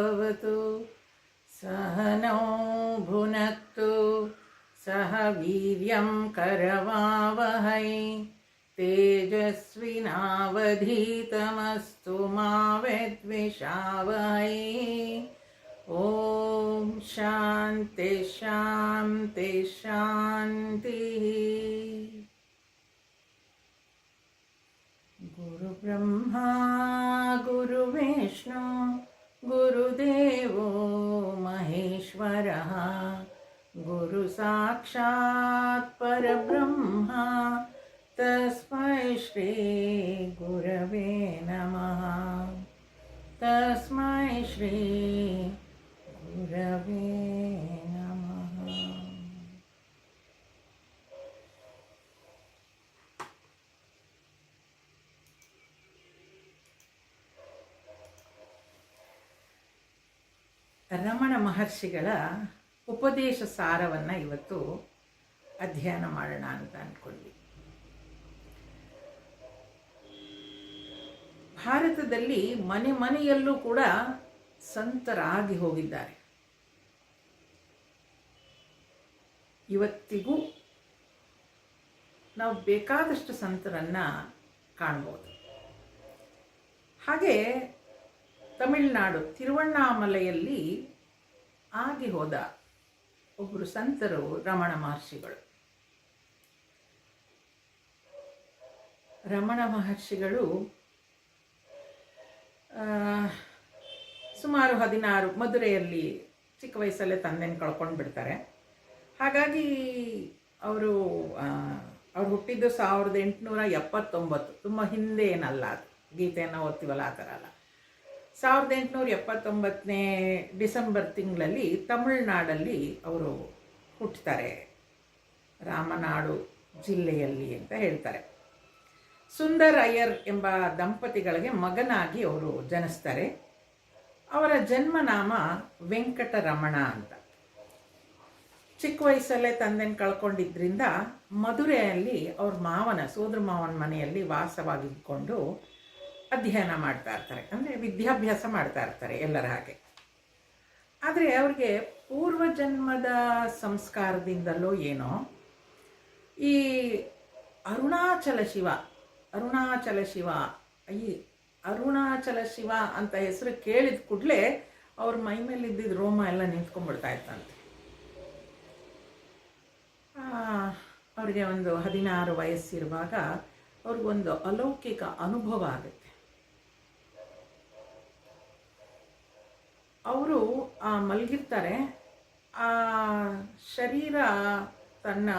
भवतु सहनौ भुनक्तु सह वीर्यं करवावहै तेजस्विनावधीतमस्तु मा विद्विषावहै। ॐ शान्ति शान्ति शान्तिः। गुरुब्रह्मा गुरुविष्णु गुरुदेवो महेश्वरः गुरुसाक्षात् परब्रह्मा तस्मै श्री गुरवे नमः। तस्मै श्री गुरवे नमः। ರಮಣ ಮಹರ್ಷಿಗಳ ಉಪದೇಶ ಸಾರವನ್ನು ಇವತ್ತು ಅಧ್ಯಯನ ಮಾಡೋಣ ಅಂತ ಅಂದ್ಕೊಂಡ್ವಿ. ಭಾರತದಲ್ಲಿ ಮನೆ ಮನೆಯಲ್ಲೂ ಕೂಡ ಸಂತರಾಗಿ ಹೋಗಿದ್ದಾರೆ. ಇವತ್ತಿಗೂ ನಾವು ಬೇಕಾದಷ್ಟು ಸಂತರನ್ನು ಕಾಣ್ಬೋದು. ಹಾಗೆ ತಮಿಳುನಾಡು ತಿರುವಣ್ಣಾಮಲೆಯಲ್ಲಿ ಆಗಿ ಹೋದ ಒಬ್ಬರು ಸಂತರು ರಮಣ ಮಹರ್ಷಿಗಳು. ರಮಣ ಮಹರ್ಷಿಗಳು ಸುಮಾರು 16 ಮಧುರೆಯಲ್ಲಿ ಚಿಕ್ಕ ವಯಸ್ಸಲ್ಲೇ ತಂದೆನ ಕಳ್ಕೊಂಡು ಬಿಡ್ತಾರೆ. ಹಾಗಾಗಿ ಅವರು ಹುಟ್ಟಿದ್ದು 1879, ತುಂಬ ಹಿಂದೆ ಏನಲ್ಲ, ಅದು ಗೀತೆಯನ್ನು ಓದ್ತೀವಲ್ಲ ಆ ಥರ ಅಲ್ಲ. 1879 ಡಿಸೆಂಬರ್ ತಿಂಗಳಲ್ಲಿ ತಮಿಳುನಾಡಲ್ಲಿ ಅವರು ಹುಟ್ಟುತ್ತಾರೆ. ರಾಮನಾಡು ಜಿಲ್ಲೆಯಲ್ಲಿ ಅಂತ ಹೇಳ್ತಾರೆ. ಸುಂದರ್ ಅಯ್ಯರ್ ಎಂಬ ದಂಪತಿಗಳಿಗೆ ಮಗನಾಗಿ ಅವರು ಜನಿಸ್ತಾರೆ. ಅವರ ಜನ್ಮನಾಮ ವೆಂಕಟರಮಣ ಅಂತ. ಚಿಕ್ಕ ವಯಸ್ಸಲ್ಲೇ ತಂದೆನ ಕಳ್ಕೊಂಡಿದ್ದರಿಂದ ಮಧುರೆಯಲ್ಲಿ ಅವ್ರ ಸೋದರ ಮಾವನ ಮನೆಯಲ್ಲಿ ವಾಸವಾಗಿದ್ಕೊಂಡು ಅಧ್ಯಯನ ಮಾಡ್ತಾ ಇರ್ತಾರೆ, ಅಂದರೆ ವಿದ್ಯಾಭ್ಯಾಸ ಮಾಡ್ತಾ ಇರ್ತಾರೆ ಎಲ್ಲರ ಹಾಗೆ. ಆದರೆ ಅವ್ರಿಗೆ ಪೂರ್ವಜನ್ಮದ ಸಂಸ್ಕಾರದಿಂದಲೋ ಏನೋ ಈ ಅರುಣಾಚಲ ಶಿವ ಅಂತ ಹೆಸರು ಕೇಳಿದ ಕೂಡಲೇ ಅವ್ರ ಮೈ ಮೇಲೆ ಇದ್ದಿದ್ದ ರೋಮ ಎಲ್ಲ ನಿಂತ್ಕೊಂಡ್ಬಿಡ್ತಾ ಇತ್ತಂತೆ. ಅವ್ರಿಗೆ ಒಂದು 16 ವಯಸ್ಸಿರುವಾಗ ಅವ್ರಿಗೊಂದು ಅಲೌಕಿಕ ಅನುಭವ ಆಗುತ್ತೆ. ಅವರು ಮಲಗಿರ್ತಾರೆ. ಆ ಶರೀರ ತನ್ನ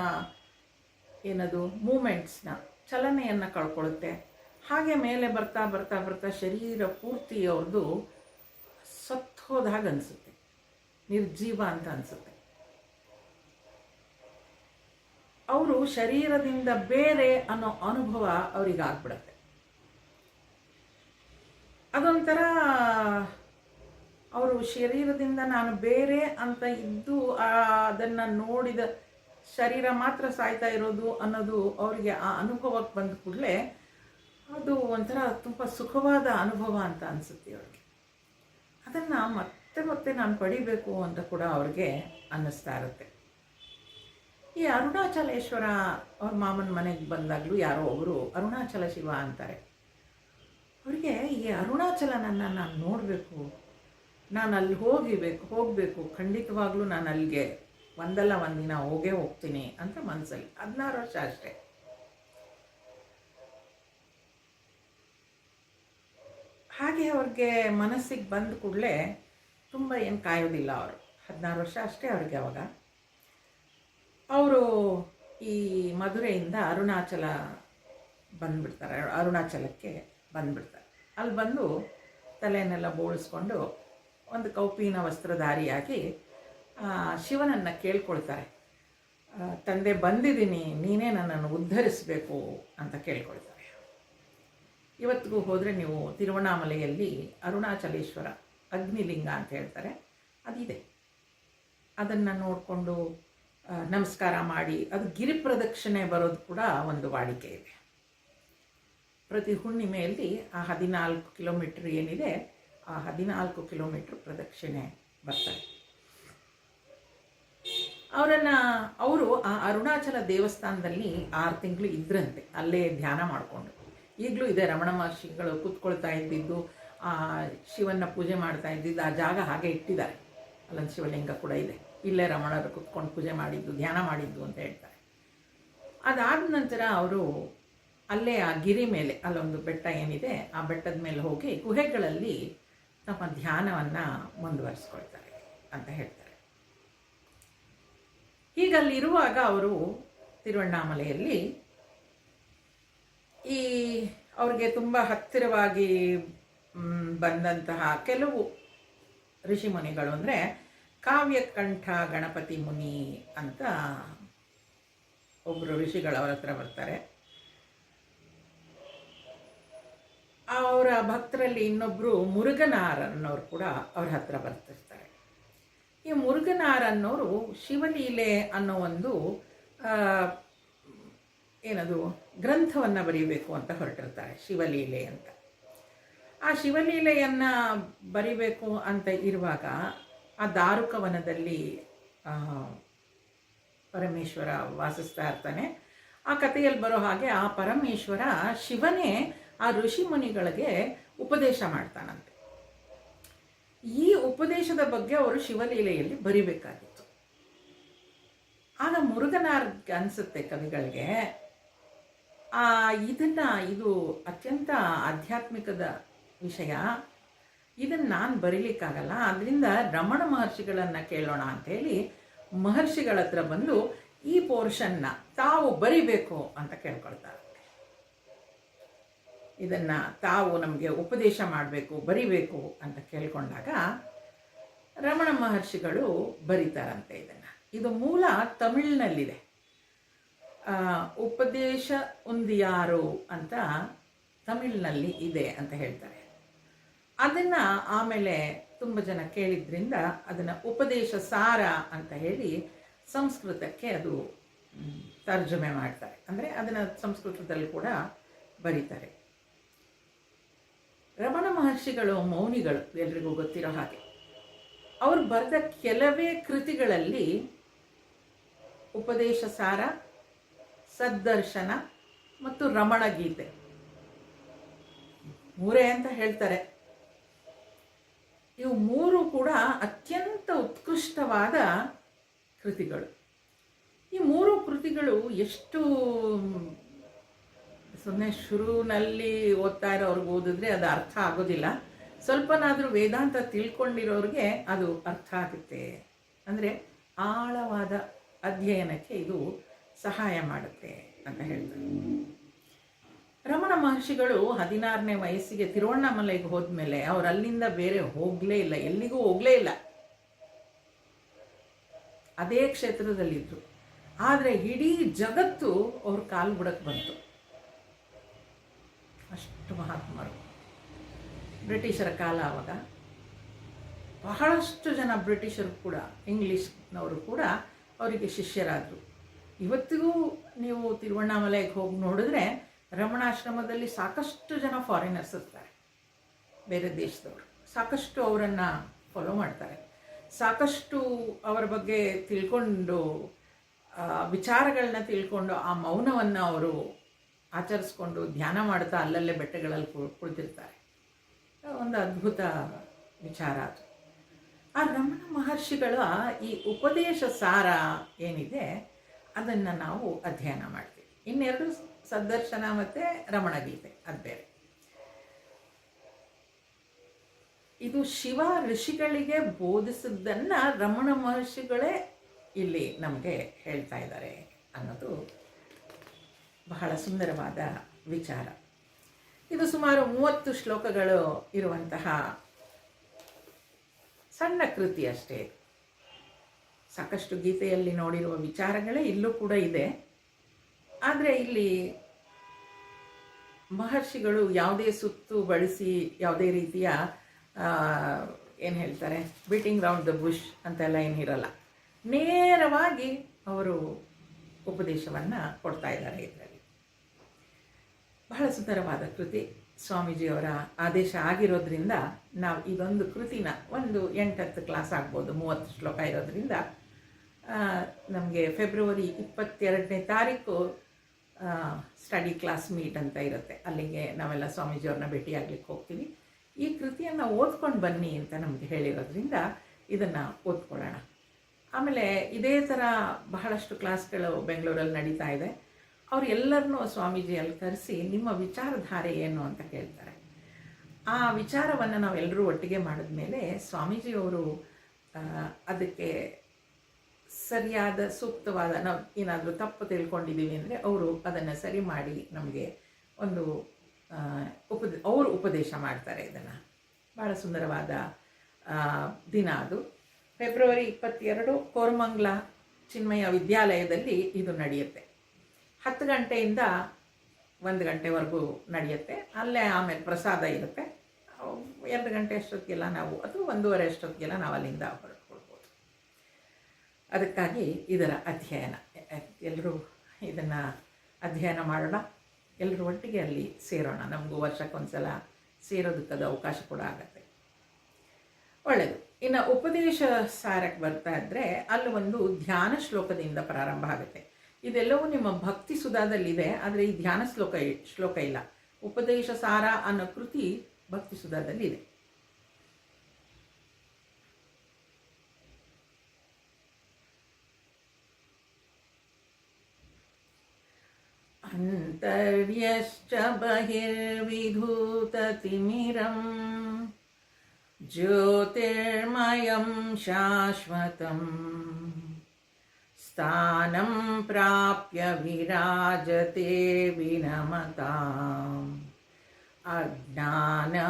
ಮೂಮೆಂಟ್ಸ್ನ ಚಲನೆಯನ್ನು ಕಳ್ಕೊಳ್ಳುತ್ತೆ. ಹಾಗೆ ಮೇಲೆ ಬರ್ತಾ ಬರ್ತಾ ಬರ್ತಾ ಶರೀರ ಪೂರ್ತಿ ಅವ್ರದ್ದು ಸತ್ತೋದಾಗ ಅನಿಸುತ್ತೆ, ನಿರ್ಜೀವ ಅಂತ ಅನಿಸುತ್ತೆ. ಅವರು ಶರೀರದಿಂದ ಬೇರೆ ಅನ್ನೋ ಅನುಭವ ಅವ್ರಿಗಾಗ್ಬಿಡತ್ತೆ. ಅದೊಂಥರ ಅವರು ಶರೀರದಿಂದ ನಾನು ಬೇರೆ ಅಂತ ಇದ್ದು ಅದನ್ನು ನೋಡಿದ ಶರೀರ ಮಾತ್ರ ಸಾಯ್ತಾ ಇರೋದು ಅನ್ನೋದು ಅವರಿಗೆ ಆ ಅನುಭವಕ್ಕೆ ಬಂದ ಕೂಡಲೇ ಅದು ಒಂಥರ ತುಂಬ ಸುಖವಾದ ಅನುಭವ ಅಂತ ಅನಿಸುತ್ತೆ ಅವ್ರಿಗೆ. ಅದನ್ನು ಮತ್ತೆ ಮತ್ತೆ ನಾನು ಪಡಿಬೇಕು ಅಂತ ಕೂಡ ಅವ್ರಿಗೆ ಅನ್ನಿಸ್ತಾ ಇರುತ್ತೆ. ಈ ಅರುಣಾಚಲೇಶ್ವರ ಅವ್ರ ಮಾಮನ ಮನೆಗೆ ಬಂದಾಗಲೂ ಯಾರೋ ಒಬ್ಬರು ಅರುಣಾಚಲ ಶಿವ ಅಂತಾರೆ. ಅವರಿಗೆ ಈ ಅರುಣಾಚಲನನ್ನು ನಾನು ನೋಡಬೇಕು, ನಾನು ಅಲ್ಲಿ ಹೋಗಬೇಕು, ಖಂಡಿತವಾಗ್ಲೂ ನಾನು ಅಲ್ಲಿಗೆ ಒಂದಲ್ಲ ಒಂದಿನ ಹೋಗ್ತೀನಿ ಅಂತ ಮನಸ್ಸಲ್ಲಿ. 16 ವರ್ಷ ಅಷ್ಟೇ. ಹಾಗೆ ಅವ್ರಿಗೆ ಮನಸ್ಸಿಗೆ ಬಂದ ಕೂಡಲೇ ತುಂಬ ಏನು ಕಾಯೋದಿಲ್ಲ. ಅವರು 16 ವರ್ಷ ಅಷ್ಟೇ ಅವ್ರಿಗೆ. ಅವಾಗ ಅವರು ಈ ಮಧುರೆಯಿಂದ ಅರುಣಾಚಲಕ್ಕೆ ಬಂದುಬಿಡ್ತಾರೆ. ಅಲ್ಲಿ ಬಂದು ತಲೆಯನ್ನೆಲ್ಲ ಬೋಳಿಸ್ಕೊಂಡು ಒಂದು ಕೌಪಿನ ವಸ್ತ್ರಧಾರಿಯಾಗಿ ಶಿವನನ್ನು ಕೇಳ್ಕೊಳ್ತಾರೆ. ತಂದೆ ಬಂದಿದ್ದೀನಿ, ನೀನೇ ನನ್ನನ್ನು ಉದ್ಧರಿಸಬೇಕು ಅಂತ ಕೇಳ್ಕೊಳ್ತಾರೆ. ಇವತ್ತಿಗೂ ಹೋದರೆ ನೀವು ತಿರುವಣ್ಣಾಮಲೆಯಲ್ಲಿ ಅರುಣಾಚಲೇಶ್ವರ ಅಗ್ನಿಲಿಂಗ ಅಂತ ಹೇಳ್ತಾರೆ, ಅದಿದೆ. ಅದನ್ನು ನೋಡಿಕೊಂಡು ನಮಸ್ಕಾರ ಮಾಡಿ ಅದು ಗಿರಿ ಪ್ರದಕ್ಷಿಣೆ ಬರೋದು ಕೂಡ ಒಂದು ವಾಡಿಕೆ ಇದೆ. ಪ್ರತಿ ಹುಣ್ಣಿಮೆಯಲ್ಲಿ ಆ 14 ಕಿಲೋಮೀಟ್ರ್ ಏನಿದೆ ಆ 14 ಕಿಲೋಮೀಟ್ರ್ ಪ್ರದಕ್ಷಿಣೆ ಬರ್ತಾರೆ. ಅವರು ಆ ಅರುಣಾಚಲ ದೇವಸ್ಥಾನದಲ್ಲಿ 6 ತಿಂಗಳು ಇದ್ರಂತೆ, ಅಲ್ಲೇ ಧ್ಯಾನ ಮಾಡಿಕೊಂಡು. ಈಗಲೂ ಇದೆ, ರಮಣ ಮಹರ್ಷಿಗಳು ಕೂತ್ಕೊಳ್ತಾ ಇದ್ದಿದ್ದು, ಶಿವನ ಪೂಜೆ ಮಾಡ್ತಾ ಇದ್ದಿದ್ದು ಆ ಜಾಗ ಹಾಗೆ ಇಟ್ಟಿದ್ದಾರೆ. ಅಲ್ಲೊಂದು ಶಿವಲಿಂಗ ಕೂಡ ಇದೆ, ಇಲ್ಲೇ ರಮಣರು ಕೂತ್ಕೊಂಡು ಪೂಜೆ ಮಾಡಿದ್ದು, ಧ್ಯಾನ ಮಾಡಿದ್ದು ಅಂತ ಹೇಳ್ತಾರೆ. ಅದಾದ ನಂತರ ಅವರು ಅಲ್ಲೇ ಆ ಗಿರಿ ಮೇಲೆ, ಅಲ್ಲೊಂದು ಬೆಟ್ಟ ಏನಿದೆ, ಆ ಬೆಟ್ಟದ ಮೇಲೆ ಹೋಗಿ ಗುಹೆಗಳಲ್ಲಿ ತಮ್ಮ ಧ್ಯಾನವನ್ನು ಮುಂದುವರಿಸ್ಕೊಳ್ತಾರೆ ಅಂತ ಹೇಳ್ತಾರೆ. ಹೀಗಲ್ಲಿರುವಾಗ ಅವರು ತಿರುವಣ್ಣಾಮಲೆಯಲ್ಲಿ ಅವ್ರಿಗೆ ತುಂಬ ಹತ್ತಿರವಾಗಿ ಬಂದಂತಹ ಕೆಲವು ಋಷಿಮುನಿಗಳು ಅಂದರೆ ಕಾವ್ಯಕಂಠ ಗಣಪತಿ ಮುನಿ ಅಂತ ಒಬ್ಬರು ಋಷಿಗಳು ಅವರ ಹತ್ರ ಬರ್ತಾರೆ. ಅವರ ಭಕ್ತರಲ್ಲಿ ಇನ್ನೊಬ್ಬರು ಮುರುಗನಾರ್ ಅನ್ನೋರು ಕೂಡ ಅವ್ರ ಹತ್ರ ಬರ್ತಿರ್ತಾರೆ. ಈ ಮುರುಗನಾರ್ ಅನ್ನೋರು ಶಿವಲೀಲೆ ಅನ್ನೋ ಒಂದು ಏನದು ಗ್ರಂಥವನ್ನು ಬರೀಬೇಕು ಅಂತ ಹೊರಟಿರ್ತಾರೆ, ಶಿವಲೀಲೆ ಅಂತ. ಆ ಶಿವಲೀಲೆಯನ್ನು ಬರಿಬೇಕು ಅಂತ ಇರುವಾಗ ಆ ದಾರುಕವನದಲ್ಲಿ ಪರಮೇಶ್ವರ ವಾಸಿಸ್ತಾ ಇರ್ತಾನೆ. ಆ ಕಥೆಯಲ್ಲಿ ಬರೋ ಹಾಗೆ ಆ ಪರಮೇಶ್ವರ ಶಿವನೇ ಆ ಋಷಿ ಮುನಿಗಳಿಗೆ ಉಪದೇಶ ಮಾಡ್ತಾನಂತೆ. ಈ ಉಪದೇಶದ ಬಗ್ಗೆ ಅವರು ಶಿವಲೀಲೆಯಲ್ಲಿ ಬರಿಬೇಕಾಗಿತ್ತು. ಆಗ ಮುರುಗನಾರ್ಗೆ ಅನಿಸುತ್ತೆ, ಕವಿಗಳಿಗೆ, ಇದು ಅತ್ಯಂತ ಆಧ್ಯಾತ್ಮಿಕದ ವಿಷಯ, ಇದನ್ನು ನಾನು ಬರೀಲಿಕ್ಕಾಗಲ್ಲ, ಅದರಿಂದ ರಮಣ ಮಹರ್ಷಿಗಳನ್ನು ಕೇಳೋಣ ಅಂಥೇಳಿ ಮಹರ್ಷಿಗಳ ಹತ್ರ ಬಂದು ಈ ಪೋರ್ಷನ್ನ ತಾವು ಬರಿಬೇಕು ಅಂತ ಕೇಳ್ಕೊಳ್ತಾರೆ. ಇದನ್ನು ತಾವು ನಮಗೆ ಉಪದೇಶ ಮಾಡಬೇಕು, ಬರಿಬೇಕು ಅಂತ ಕೇಳ್ಕೊಂಡಾಗ ರಮಣ ಮಹರ್ಷಿಗಳು ಬರೀತಾರಂತೆ ಇದನ್ನು. ಇದು ಮೂಲ ತಮಿಳಿನಲ್ಲಿದೆ. ಉಪದೇಶ ಉಂದಿಯಾರು ಅಂತ ತಮಿಳಿನಲ್ಲಿ ಇದೆ ಅಂತ ಹೇಳ್ತಾರೆ. ಅದನ್ನು ಆಮೇಲೆ ತುಂಬ ಜನ ಕೇಳಿದ್ರಿಂದ ಅದನ್ನು ಉಪದೇಶ ಸಾರ ಅಂತ ಹೇಳಿ ಸಂಸ್ಕೃತಕ್ಕೆ ಅದು ತರ್ಜುಮೆ ಮಾಡ್ತಾರೆ. ಅಂದರೆ ಅದನ್ನು ಸಂಸ್ಕೃತದಲ್ಲಿ ಕೂಡ ಬರೀತಾರೆ. ರಮಣ ಮಹರ್ಷಿಗಳು ಮೌನಿಗಳು, ಎಲ್ರಿಗೂ ಗೊತ್ತಿರೋ ಹಾಗೆ. ಅವರು ಬರೆದ ಕೆಲವೇ ಕೃತಿಗಳಲ್ಲಿ ಉಪದೇಶ ಸಾರ, ಸದ್ದರ್ಶನ ಮತ್ತು ರಮಣ ಗೀತೆ ಮೂರೇ ಅಂತ ಹೇಳ್ತಾರೆ. ಇವು ಮೂರು ಕೂಡ ಅತ್ಯಂತ ಉತ್ಕೃಷ್ಟವಾದ ಕೃತಿಗಳು. ಈ ಮೂರು ಕೃತಿಗಳು ಎಷ್ಟು ಸುಮ್ಮನೆ ಶುರುವಿನಲ್ಲಿ ಓದ್ತಾ ಇರೋರ್ಗೆ ಓದಿದ್ರೆ ಅದು ಅರ್ಥ ಆಗೋದಿಲ್ಲ. ಸ್ವಲ್ಪನಾದರೂ ವೇದಾಂತ ತಿಳ್ಕೊಂಡಿರೋರಿಗೆ ಅದು ಅರ್ಥ ಆಗುತ್ತೆ. ಅಂದರೆ ಆಳವಾದ ಅಧ್ಯಯನಕ್ಕೆ ಇದು ಸಹಾಯ ಮಾಡುತ್ತೆ ಅಂತ ಹೇಳ್ತಾರೆ. ರಮಣ ಮಹರ್ಷಿಗಳು 16ನೇ ವಯಸ್ಸಿಗೆ ತಿರುವಣ್ಣಾಮಲೆಗೆ ಹೋದ್ಮೇಲೆ ಅವ್ರು ಅಲ್ಲಿಂದ ಬೇರೆ ಹೋಗಲೇ ಇಲ್ಲ, ಎಲ್ಲಿಗೂ ಹೋಗಲೇ ಇಲ್ಲ. ಅದೇ ಕ್ಷೇತ್ರದಲ್ಲಿದ್ದರು. ಆದರೆ ಇಡೀ ಜಗತ್ತು ಅವ್ರ ಕಾಲು ಬುಡಕ್ಕೆ ಬಂತು. ಅಷ್ಟು ಮಹಾತ್ಮರು. ಬ್ರಿಟಿಷರ ಕಾಲ ಆವಾಗ ಬಹಳಷ್ಟು ಜನ ಬ್ರಿಟಿಷರು ಕೂಡ, ಇಂಗ್ಲೀಷ್ನವರು ಕೂಡ ಅವರಿಗೆ ಶಿಷ್ಯರಾದರು. ಇವತ್ತಿಗೂ ನೀವು ತಿರುವಣ್ಣಾಮಲೆಗೆ ಹೋಗಿ ನೋಡಿದ್ರೆ ರಮಣಾಶ್ರಮದಲ್ಲಿ ಸಾಕಷ್ಟು ಜನ ಫಾರಿನರ್ಸ್ ಇರ್ತಾರೆ, ಬೇರೆ ದೇಶದವರು. ಸಾಕಷ್ಟು ಅವರನ್ನು ಫಾಲೋ ಮಾಡ್ತಾರೆ, ಸಾಕಷ್ಟು ಅವರ ಬಗ್ಗೆ ತಿಳ್ಕೊಂಡು, ವಿಚಾರಗಳನ್ನ ತಿಳ್ಕೊಂಡು, ಆ ಮೌನವನ್ನು ಅವರು ಆಚರಿಸ್ಕೊಂಡು ಧ್ಯಾನ ಮಾಡ್ತಾ ಅಲ್ಲಲ್ಲೇ ಬೆಟ್ಟಗಳಲ್ಲಿ ಕುಳಿತಿರ್ತಾರೆ. ಒಂದು ಅದ್ಭುತ ವಿಚಾರ ಅದು. ಆ ರಮಣ ಮಹರ್ಷಿಗಳ ಈ ಉಪದೇಶ ಸಾರ ಏನಿದೆ ಅದನ್ನು ನಾವು ಅಧ್ಯಯನ ಮಾಡ್ತೀವಿ. ಇನ್ನೆರಡು ಸದ್ದರ್ಶನ ಮತ್ತು ರಮಣ ಗೀತೆ, ಅದು ಬೇರೆ. ಇದು ಶಿವ ಋಷಿಗಳಿಗೆ ಬೋಧಿಸಿದ್ದನ್ನು ರಮಣ ಮಹರ್ಷಿಗಳೇ ಇಲ್ಲಿ ನಮಗೆ ಹೇಳ್ತಾ ಇದ್ದಾರೆ ಅನ್ನೋದು ಬಹಳ ಸುಂದರವಾದ ವಿಚಾರ. ಇದು ಸುಮಾರು 30 ಶ್ಲೋಕಗಳು ಇರುವಂತಹ ಸಣ್ಣ ಕೃತಿ ಅಷ್ಟೇ. ಸಾಕಷ್ಟು ಗೀತೆಯಲ್ಲಿ ನೋಡಿರುವ ವಿಚಾರಗಳೇ ಇಲ್ಲೂ ಕೂಡ ಇದೆ. ಆದರೆ ಇಲ್ಲಿ ಮಹರ್ಷಿಗಳು ಯಾವುದೇ ಸುತ್ತು ಬಳಸಿ, ಯಾವುದೇ ರೀತಿಯ ಏನು ಹೇಳ್ತಾರೆ, ಬೀಟಿಂಗ್ ರೌಂಡ್ ದ ಬುಷ್ ಅಂತೆಲ್ಲ ಏನಿರಲ್ಲ. ನೇರವಾಗಿ ಅವರು ಉಪದೇಶವನ್ನು ಕೊಡ್ತಾ ಇದ್ದಾರೆ. ಇದರಲ್ಲಿ ಬಹಳ ಸುಂದರವಾದ ಕೃತಿ. ಸ್ವಾಮೀಜಿಯವರ ಆದೇಶ ಆಗಿರೋದ್ರಿಂದ ನಾವು ಇದೊಂದು ಕೃತಿನ ಒಂದು 8-10 ಕ್ಲಾಸ್ ಆಗ್ಬೋದು, 30 ಶ್ಲೋಕ ಇರೋದ್ರಿಂದ ನಮಗೆ ಫೆಬ್ರವರಿ 22ನೇ ತಾರೀಕು ಸ್ಟಡಿ ಕ್ಲಾಸ್ ಮೀಟ್ ಅಂತ ಇರುತ್ತೆ. ಅಲ್ಲಿಗೆ ನಾವೆಲ್ಲ ಸ್ವಾಮೀಜಿಯವ್ರನ್ನ ಭೇಟಿಯಾಗ್ಲಿಕ್ಕೆ ಹೋಗ್ತೀವಿ. ಈ ಕೃತಿಯನ್ನು ಓದ್ಕೊಂಡು ಬನ್ನಿ ಅಂತ ನಮಗೆ ಹೇಳಿರೋದ್ರಿಂದ ಇದನ್ನು ಓದ್ಕೊಳ್ಳೋಣ. ಆಮೇಲೆ ಇದೇ ಥರ ಬಹಳಷ್ಟು ಕ್ಲಾಸ್ಗಳು ಬೆಂಗಳೂರಲ್ಲಿ ನಡೀತಾ ಇದೆ. ಅವ್ರು ಎಲ್ಲರನ್ನೂ ಸ್ವಾಮೀಜಿಯಲ್ಲಿ ಕರೆಸಿ ನಿಮ್ಮ ವಿಚಾರಧಾರೆ ಏನು ಅಂತ ಕೇಳ್ತಾರೆ. ಆ ವಿಚಾರವನ್ನು ನಾವೆಲ್ಲರೂ ಒಟ್ಟಿಗೆ ಮಾಡಿದ್ಮೇಲೆ ಸ್ವಾಮೀಜಿಯವರು ಅದಕ್ಕೆ ಸರಿಯಾದ ಸೂಕ್ತವಾದ, ನಾವು ಏನಾದರೂ ತಪ್ಪು ತಿಳ್ಕೊಂಡಿದ್ದೀವಿ ಅಂದರೆ ಅವರು ಅದನ್ನು ಸರಿ ಮಾಡಿ ನಮಗೆ ಒಂದು ಅವರು ಉಪದೇಶ ಮಾಡ್ತಾರೆ. ಇದನ್ನು ಭಾಳ ಸುಂದರವಾದ ದಿನ ಅದು. ಫೆಬ್ರವರಿ 22 ಕೋರಮಂಗಲ ಚಿನ್ಮಯ ವಿದ್ಯಾಲಯದಲ್ಲಿ ಇದು ನಡೆಯುತ್ತೆ. 10 ಗಂಟೆಯಿಂದ 1 ಗಂಟೆವರೆಗೂ ನಡೆಯುತ್ತೆ. ಅಲ್ಲೇ ಆಮೇಲೆ ಪ್ರಸಾದ ಇರುತ್ತೆ. 2 ಗಂಟೆ ಅಷ್ಟೊತ್ತಿಗೆಲ್ಲ ನಾವು, ಅಥವಾ 1:30 ಅಷ್ಟೊತ್ತಿಗೆಲ್ಲ ನಾವು ಅಲ್ಲಿಂದ ಹೊರಟ್ಕೊಳ್ಬೋದು. ಅದಕ್ಕಾಗಿ ಇದರ ಅಧ್ಯಯನ, ಎಲ್ಲರೂ ಇದನ್ನು ಅಧ್ಯಯನ ಮಾಡೋಣ, ಎಲ್ಲರೂ ಒಟ್ಟಿಗೆ ಅಲ್ಲಿ ಸೇರೋಣ. ನಮಗೂ ವರ್ಷಕ್ಕೊಂದ್ಸಲ ಸೇರೋದಕ್ಕದು ಅವಕಾಶ ಕೂಡ ಆಗತ್ತೆ. ಒಳ್ಳೆಯದು. ಇನ್ನು ಉಪದೇಶ ಸಾರಕ್ಕೆ ಬರ್ತಾ ಇದ್ದರೆ ಅಲ್ಲಿ ಒಂದು ಧ್ಯಾನ ಶ್ಲೋಕದಿಂದ ಪ್ರಾರಂಭ ಆಗುತ್ತೆ. ಇದೆಲ್ಲವೂ ನಿಮ್ಮ ಭಕ್ತಿ ಸುಧಾದಲ್ಲಿದೆ, ಆದರೆ ಈ ಧ್ಯಾನ ಶ್ಲೋಕ ಇಲ್ಲ. ಉಪದೇಶ ಸಾರ ಅನ್ನೋ ಕೃತಿ ಭಕ್ತಿ ಸುಧಾದಲ್ಲಿದೆ. ಅಂತರ್ಯಶ್ಚ ಬಹಿರ್ವಿಧೂತತಿಮಿರಂ ಜ್ಯೋತಿರ್ಮಯಂ ಶಾಶ್ವತಂ ಸ್ಥಾನಂ ಪ್ರಾಪ್ಯ ವಿರಾಜತೆ ವಿನಮತಾಂ ಅಜ್ಞಾನಮುನ್ಮೂಲಯನ್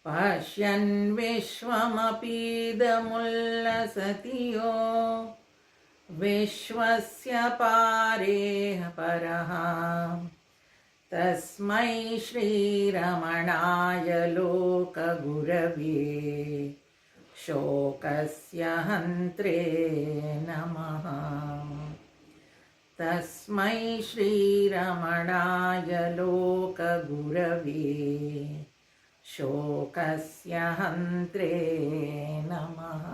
ಪಶ್ಯನ್ ವಿಶ್ವಮಪೀದಮುಲ್ಲಸತಿ ಯೋ ವಿಶ್ವಸ್ಯ ಪಾರೇಹ ಪರಃ ತಸ್ಮೈ ಶ್ರೀರಮಣಾಯ ಲೋಕಗುರವೇ ಶೋಕಸ್ಯ ಹಂತ್ರೇ ನಮಃ. ತಸ್ಮೈ ಶ್ರೀರಮಣಾಯ ಲೋಕಗುರವೇ ಶೋಕಸ್ಯ ಹಂತ್ರೇ ನಮಃ.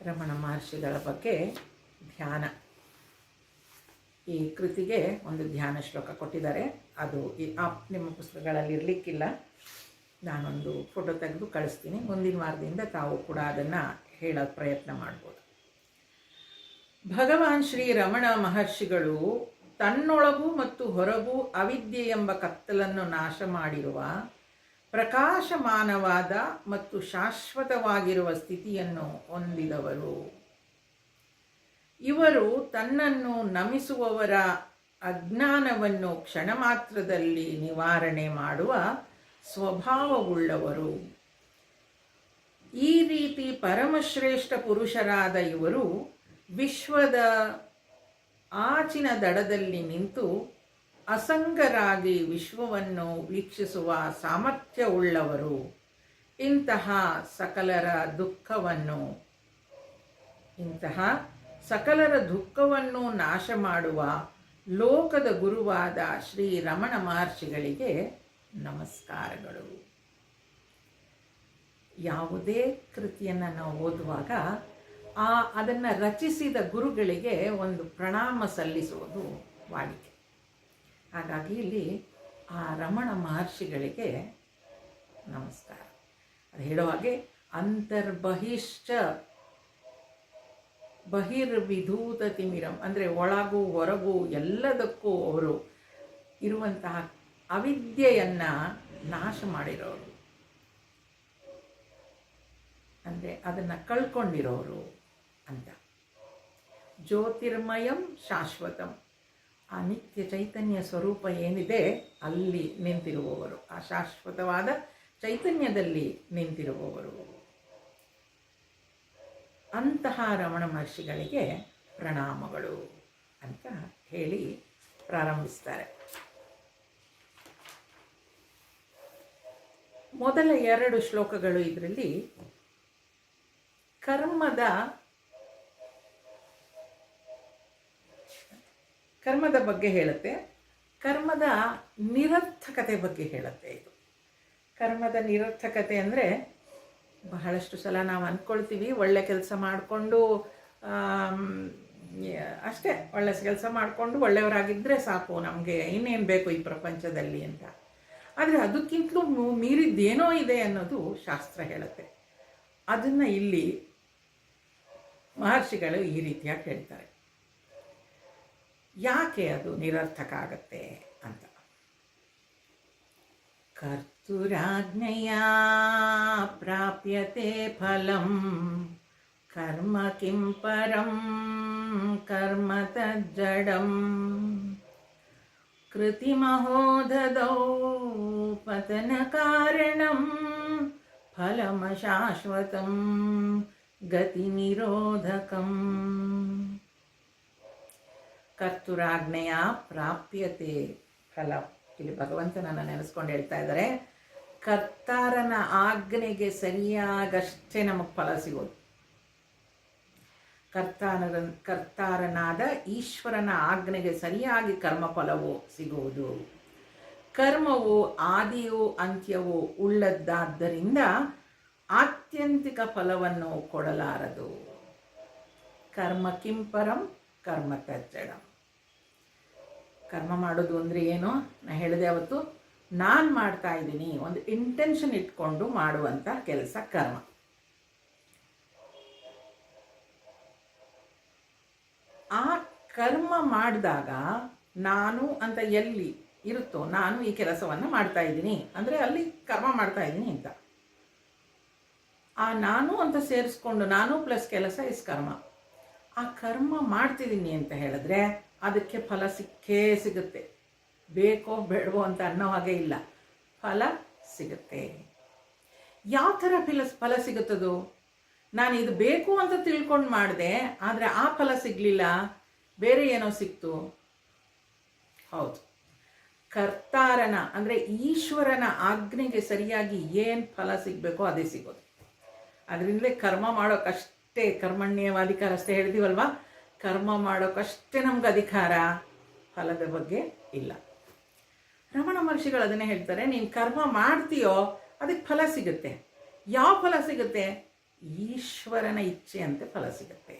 ರಮಣ ಮಹರ್ಷಿಗಳ ಬಗ್ಗೆ ಧ್ಯಾನ. ಈ ಕೃತಿಗೆ ಒಂದು ಧ್ಯಾನ ಶ್ಲೋಕ ಕೊಟ್ಟಿದ್ದಾರೆ. ಅದು ನಿಮ್ಮ ಪುಸ್ತಕಗಳಲ್ಲಿ ಇರಲಿಕ್ಕಿಲ್ಲ. ನಾನೊಂದು ಫೋಟೋ ತೆಗೆದು ಕಳಿಸ್ತೀನಿ. ಮುಂದಿನ ವಾರದಿಂದ ತಾವು ಕೂಡ ಅದನ್ನು ಹೇಳೋ ಪ್ರಯತ್ನ ಮಾಡ್ಬೋದು. ಭಗವಾನ್ ಶ್ರೀ ರಮಣ ಮಹರ್ಷಿಗಳು ತನ್ನೊಳಗೂ ಮತ್ತು ಹೊರಗೂ ಅವಿದ್ಯೆ ಎಂಬ ಕತ್ತಲನ್ನು ನಾಶ ಮಾಡಿರುವ ಪ್ರಕಾಶಮಾನವಾದ ಮತ್ತು ಶಾಶ್ವತವಾಗಿರುವ ಸ್ಥಿತಿಯನ್ನು ಹೊಂದಿದವರು. ಇವರು ತನ್ನನ್ನು ನಮಿಸುವವರ ಅಜ್ಞಾನವನ್ನು ಕ್ಷಣ ಮಾತ್ರದಲ್ಲಿ ನಿವಾರಣೆ ಮಾಡುವ ಸ್ವಭಾವವುಳ್ಳವರು. ಈ ರೀತಿ ಪರಮಶ್ರೇಷ್ಠ ಪುರುಷರಾದ ಇವರು ವಿಶ್ವದ ಆಚಿನ ದಡದಲ್ಲಿ ನಿಂತು ಅಸಂಗರಾಗಿ ವಿಶ್ವವನ್ನು ವೀಕ್ಷಿಸುವ ಸಾಮರ್ಥ್ಯವುಳ್ಳವರು. ಇಂತಹ ಸಕಲರ ದುಃಖವನ್ನು ನಾಶ ಮಾಡುವ ಲೋಕದ ಗುರುವಾದ ಶ್ರೀ ರಮಣ ಮಹರ್ಷಿಗಳಿಗೆ ನಮಸ್ಕಾರಗಳು. ಯಾವುದೇ ಕೃತಿಯನ್ನು ನಾವು ಓದುವಾಗ ಅದನ್ನು ರಚಿಸಿದ ಗುರುಗಳಿಗೆ ಒಂದು ಪ್ರಣಾಮ ಸಲ್ಲಿಸುವುದು ವಾಡಿಕೆ. ಹಾಗಾಗಿ ಇಲ್ಲಿ ಆ ರಮಣ ಮಹರ್ಷಿಗಳಿಗೆ ನಮಸ್ಕಾರ. ಅದು ಹೇಳೋ ಹಾಗೆ ಅಂತರ್ಬಹಿಶ್ಚ ಬಹಿರ್ವಿಧೂತತಿಮಿರಂ ಅಂದರೆ ಒಳಗೂ ಹೊರಗೂ ಎಲ್ಲದಕ್ಕೂ ಅವರು ಇರುವಂತಹ ಅವಿದ್ಯೆಯನ್ನು ನಾಶ ಮಾಡಿರೋರು, ಅಂದರೆ ಅದನ್ನು ಕಳ್ಕೊಂಡಿರೋರು ಅಂತ. ಜ್ಯೋತಿರ್ಮಯಂ ಶಾಶ್ವತಂ, ಆ ನಿತ್ಯ ಚೈತನ್ಯ ಸ್ವರೂಪ ಏನಿದೆ ಅಲ್ಲಿ ನಿಂತಿರುವವರು, ಆ ಶಾಶ್ವತವಾದ ಚೈತನ್ಯದಲ್ಲಿ ನಿಂತಿರುವವರು. ಅಂತಹ ರಮಣ ಮಹರ್ಷಿಗಳಿಗೆ ಪ್ರಣಾಮಗಳು ಅಂತ ಹೇಳಿ ಪ್ರಾರಂಭಿಸ್ತಾರೆ. ಮೊದಲ 2 ಶ್ಲೋಕಗಳು ಇದರಲ್ಲಿ ಕರ್ಮದ ಬಗ್ಗೆ ಹೇಳುತ್ತೆ, ಕರ್ಮದ ನಿರರ್ಥಕತೆ ಬಗ್ಗೆ ಹೇಳುತ್ತೆ. ಇದು ಕರ್ಮದ ನಿರರ್ಥಕತೆ ಅಂದರೆ, ಬಹಳಷ್ಟು ಸಲ ನಾವು ಅಂದ್ಕೊಳ್ತೀವಿ ಒಳ್ಳೆ ಕೆಲಸ ಮಾಡಿಕೊಂಡು ಅಷ್ಟೇ, ಒಳ್ಳೆ ಕೆಲಸ ಮಾಡಿಕೊಂಡು ಒಳ್ಳೆಯವರಾಗಿದ್ದರೆ ಸಾಕು, ನಮಗೆ ಇನ್ನೇನು ಬೇಕು ಈ ಪ್ರಪಂಚದಲ್ಲಿ ಅಂತ. ಆದರೆ ಅದಕ್ಕಿಂತಲೂ ಮೀರಿದ್ದೇನೋ ಇದೆ ಅನ್ನೋದು ಶಾಸ್ತ್ರ ಹೇಳುತ್ತೆ. ಅದನ್ನು ಇಲ್ಲಿ ಮಹರ್ಷಿಗಳು ಈ ರೀತಿಯಾಗಿ ಹೇಳ್ತಾರೆ. ಯಾಕೆ ಅದು ನಿರರ್ಥಕ ಆಗತ್ತೆ ಅಂತ. ಕರ್ತುರಾಜ್ಞೆಯ ಪ್ರಾಪ್ಯತೆ ಫಲಂ ಕರ್ಮ ಕಿಂ ಪರಂ ಕರ್ಮ ತಜ್ಜಡಂ ಕೃತಿಮಹೋದದೌ ಪತನ ಕಾರಣಂ ಫಲಮಶಾಶ್ವತಂ ಗತಿ ನಿರೋಧಕಂ. ಕರ್ತುರಾಜ್ಞೆಯ ಪ್ರಾಪ್ಯತೆ ಫಲ. ಇಲ್ಲಿ ಭಗವಂತನನ್ನು ನೆನೆಸ್ಕೊಂಡು ಹೇಳ್ತಾ ಇದ್ದಾರೆ, ಕರ್ತಾರನ ಆಜ್ಞೆಗೆ ಸರಿಯಾಗಷ್ಟೇ ನಮಗೆ ಫಲ ಸಿಗೋದು. ಕರ್ತಾರನಾದ ಈಶ್ವರನ ಆಜ್ಞೆಗೆ ಸರಿಯಾಗಿ ಕರ್ಮಫಲವು ಸಿಗುವುದು. ಕರ್ಮವು ಆದಿಯೂ ಅಂತ್ಯವೂ ಉಳ್ಳದ್ದಾದ್ದರಿಂದ ಆತ್ಯಂತಿಕ ಫಲವನ್ನು ಕೊಡಲಾರದು. ಕರ್ಮ ಕಿಂಪರಂ ಕರ್ಮ ತಜ್ಜಡಂ. ಕರ್ಮ ಮಾಡೋದು ಅಂದರೆ ಏನು? ನಾನು ಹೇಳಿದೆ ಅವತ್ತು, ನಾನು ಮಾಡ್ತಾ ಇದ್ದೀನಿ, ಒಂದು ಇಂಟೆನ್ಷನ್ ಇಟ್ಕೊಂಡು ಮಾಡುವಂಥ ಕೆಲಸ ಕರ್ಮ. ಆ ಕರ್ಮ ಮಾಡಿದಾಗ ನಾನು ಅಂತ ಎಲ್ಲಿ ಇರುತ್ತೋ, ನಾನು ಈ ಕೆಲಸವನ್ನು ಮಾಡ್ತಾ ಇದ್ದೀನಿ ಅಂದರೆ ಅಲ್ಲಿ ಕರ್ಮ ಮಾಡ್ತಾ ಇದ್ದೀನಿ ಅಂತ. ಆ ನಾನು ಅಂತ ಸೇರಿಸ್ಕೊಂಡು ನಾನು ಪ್ಲಸ್ ಕೆಲಸ ಇಸ್ ಕರ್ಮ. ಆ ಕರ್ಮ ಮಾಡ್ತಿದ್ದೀನಿ ಅಂತ ಹೇಳಿದ್ರೆ ಅದಕ್ಕೆ ಫಲ ಸಿಕ್ಕೇ ಸಿಗುತ್ತೆ. ಬೇಕೋ ಬೇಡವೋ ಅಂತ ಅನ್ನೋ ಹಾಗೆ ಇಲ್ಲ, ಫಲ ಸಿಗುತ್ತೆ. ಯಾವ ಥರ ಫಲ ಸಿಗುತ್ತದು? ನಾನು ಇದು ಬೇಕು ಅಂತ ತಿಳ್ಕೊಂಡು ಮಾಡಿದೆ, ಆದರೆ ಆ ಫಲ ಸಿಗಲಿಲ್ಲ, ಬೇರೆ ಏನೋ ಸಿಕ್ತು. ಹೌದು, ಕರ್ತಾರನ ಅಂದರೆ ಈಶ್ವರನ ಆಜ್ಞೆಗೆ ಸರಿಯಾಗಿ ಏನು ಫಲ ಸಿಗಬೇಕೋ ಅದೇ ಸಿಗೋದು. ಅದರಿಂದಲೇ ಕರ್ಮ ಮಾಡೋಕ್ಕಷ್ಟೇ, ಕರ್ಮಣ್ಯವಾಧಿಕಾರ ಅಷ್ಟೇ ಹೇಳ್ತೀವಲ್ವ, ಕರ್ಮ ಮಾಡೋಕ್ಕಷ್ಟೇ ನಮ್ಗೆ ಅಧಿಕಾರ, ಫಲದ ಬಗ್ಗೆ ಇಲ್ಲ. ರಮಣ ಮಹರ್ಷಿಗಳು ಅದನ್ನೇ ಹೇಳ್ತಾರೆ, ನೀನು ಕರ್ಮ ಮಾಡ್ತೀಯೋ ಅದಕ್ಕೆ ಫಲ ಸಿಗುತ್ತೆ. ಯಾವ ಫಲ ಸಿಗುತ್ತೆ? ಈಶ್ವರನ ಇಚ್ಛೆಯಂತೆ ಫಲ ಸಿಗುತ್ತೆ.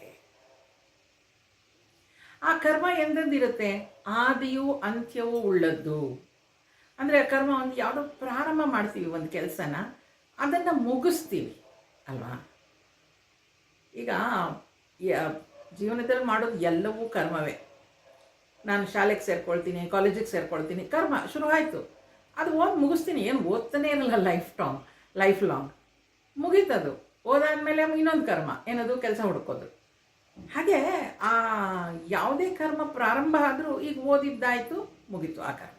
ಆ ಕರ್ಮ ಎಂದಿರುತ್ತೆ? ಆದಿಯೂ ಅಂತ್ಯವೂ ಉಳ್ಳದ್ದು. ಅಂದರೆ ಕರ್ಮ ಒಂದು ಯಾವುದೋ ಪ್ರಾರಂಭ ಮಾಡ್ತೀವಿ ಒಂದು ಕೆಲಸನ, ಅದನ್ನು ಮುಗಿಸ್ತೀವಿ ಅಲ್ವಾ. ಈಗ ಜೀವನದಲ್ಲಿ ಮಾಡೋದು ಎಲ್ಲವೂ ಕರ್ಮವೇ. ನಾನು ಶಾಲೆಗೆ ಸೇರ್ಕೊಳ್ತೀನಿ, ಕಾಲೇಜಿಗೆ ಸೇರ್ಕೊಳ್ತೀನಿ, ಕರ್ಮ ಶುರು ಆಯಿತು, ಅದು ಮುಗಿಸ್ತೀನಿ. ಏನು ಓದ್ತಾನೆ ಇರಲ್ಲ ಲೈಫ್ ಲಾಂಗ್ ಮುಗೀತದು. ಓದಾದ್ಮೇಲೆ ಇನ್ನೊಂದು ಕರ್ಮ, ಏನದು ಕೆಲಸ ಹುಡ್ಕೋದು. ಹಾಗೆ ಆ ಯಾವುದೇ ಕರ್ಮ ಪ್ರಾರಂಭ ಆದರೂ, ಈಗ ಓದಿದ್ದಾಯಿತು ಮುಗೀತು ಆ ಕರ್ಮ.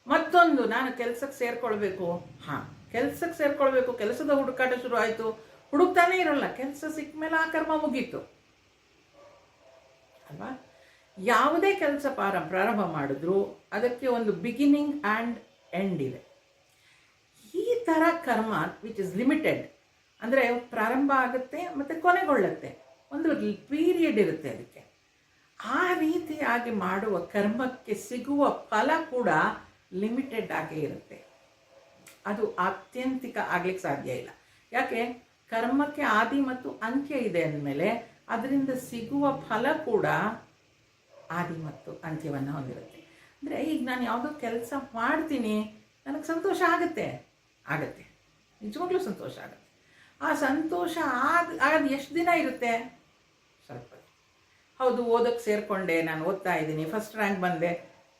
ಮತ್ತೊಂದು ನಾನು ಕೆಲಸಕ್ಕೆ ಸೇರ್ಕೊಳ್ಬೇಕು, ಕೆಲಸಕ್ಕೆ ಸೇರ್ಕೊಳ್ಬೇಕು, ಕೆಲಸದ ಹುಡುಕಾಟ ಶುರು ಆಯಿತು, ಹುಡುಕ್ತಾನೇ ಇರೋಲ್ಲ, ಕೆಲಸ ಸಿಕ್ಕ ಮೇಲೆ ಆ ಕರ್ಮ ಮುಗೀತು ಅಲ್ವಾ. ಯಾವುದೇ ಕೆಲಸ ಪ್ರಾರಂಭ ಮಾಡಿದ್ರು ಅದಕ್ಕೆ ಒಂದು ಬಿಗಿನಿಂಗ್ ಆ್ಯಂಡ್ ಎಂಡ್ ಇದೆ. ಈ ಥರ ಕರ್ಮ ವಿಚ್ ಇಸ್ ಲಿಮಿಟೆಡ್, ಅಂದರೆ ಪ್ರಾರಂಭ ಆಗುತ್ತೆ ಮತ್ತು ಕೊನೆಗೊಳ್ಳುತ್ತೆ, ಒಂದು ಪೀರಿಯಡ್ ಇರುತ್ತೆ ಅದಕ್ಕೆ. ಆ ರೀತಿಯಾಗಿ ಮಾಡುವ ಕರ್ಮಕ್ಕೆ ಸಿಗುವ ಫಲ ಕೂಡ ಲಿಮಿಟೆಡ್ ಆಗೇ ಇರುತ್ತೆ. ಅದು ಆತ್ಯಂತಿಕ ಆಗ್ಲಿಕ್ಕೆ ಸಾಧ್ಯ ಇಲ್ಲ. ಯಾಕೆ? ಕರ್ಮಕ್ಕೆ ಆದಿ ಮತ್ತು ಅಂತ್ಯ ಇದೆ ಅಂದಮೇಲೆ ಅದರಿಂದ ಸಿಗುವ ಫಲ ಕೂಡ ಆದಿ ಮತ್ತು ಅಂತ್ಯವನ್ನು ಹೊಂದಿರುತ್ತೆ. ಅಂದರೆ ಈಗ ನಾನು ಯಾವುದೋ ಕೆಲಸ ಮಾಡ್ತೀನಿ, ನನಗೆ ಸಂತೋಷ ಆಗುತ್ತೆ, ನಿಜವಾಗ್ಲೂ ಸಂತೋಷ ಆಗುತ್ತೆ. ಆ ಸಂತೋಷ ಆದ ಎಷ್ಟು ದಿನ ಇರುತ್ತೆ? ಸ್ವಲ್ಪ. ಹೌದು, ಓದೋಕ್ಕೆ ಸೇರಿಕೊಂಡೆ, ನಾನು ಓದ್ತಾ ಇದ್ದೀನಿ, ಫಸ್ಟ್ ರ್ಯಾಂಕ್ ಬಂದೆ,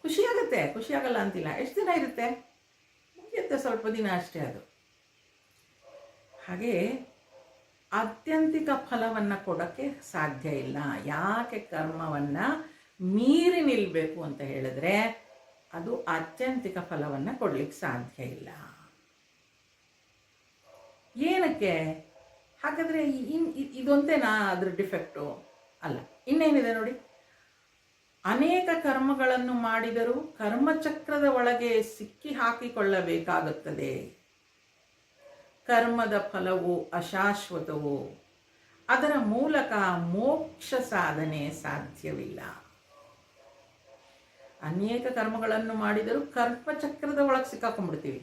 ಖುಷಿ ಆಗಲ್ಲ ಅಂತಿಲ್ಲ. ಎಷ್ಟು ದಿನ ಇರುತ್ತೆ? ಮುಗಿಯುತ್ತೆ, ಸ್ವಲ್ಪ ದಿನ ಅಷ್ಟೇ ಅದು. ಹಾಗೆ ಆತ್ಯಂತಿಕ ಫಲವನ್ನು ಕೊಡೋಕ್ಕೆ ಸಾಧ್ಯ ಇಲ್ಲ. ಯಾಕೆ? ಕರ್ಮವನ್ನು ಮೀರಿ ನಿಲ್ಲಬೇಕು ಅಂತ ಹೇಳಿದ್ರೆ ಅದು ಆತ್ಯಂತಿಕ ಫಲವನ್ನು ಕೊಡಲಿಕ್ಕೆ ಸಾಧ್ಯ ಇಲ್ಲ. ಏನಕ್ಕೆ? ಹಾಗಾದರೆ ಇದೊಂದೇನಾ ಅದ್ರ ಡಿಫೆಕ್ಟು? ಅಲ್ಲ, ಇನ್ನೇನಿದೆ ನೋಡಿ. ಅನೇಕ ಕರ್ಮಗಳನ್ನು ಮಾಡಿದರೂ ಕರ್ಮಚಕ್ರದ ಒಳಗೆ ಸಿಕ್ಕಿ ಹಾಕಿಕೊಳ್ಳಬೇಕಾಗುತ್ತದೆ. ಕರ್ಮದ ಫಲವು ಅಶಾಶ್ವತವು, ಅದರ ಮೂಲಕ ಮೋಕ್ಷ ಸಾಧನೆ ಸಾಧ್ಯವಿಲ್ಲ. ಅನೇಕ ಕರ್ಮಗಳನ್ನು ಮಾಡಿದರೂ ಕರ್ಮಚಕ್ರದ ಒಳಗೆ ಸಿಕ್ಕಾಕೊಂಡ್ಬಿಡ್ತೀವಿ.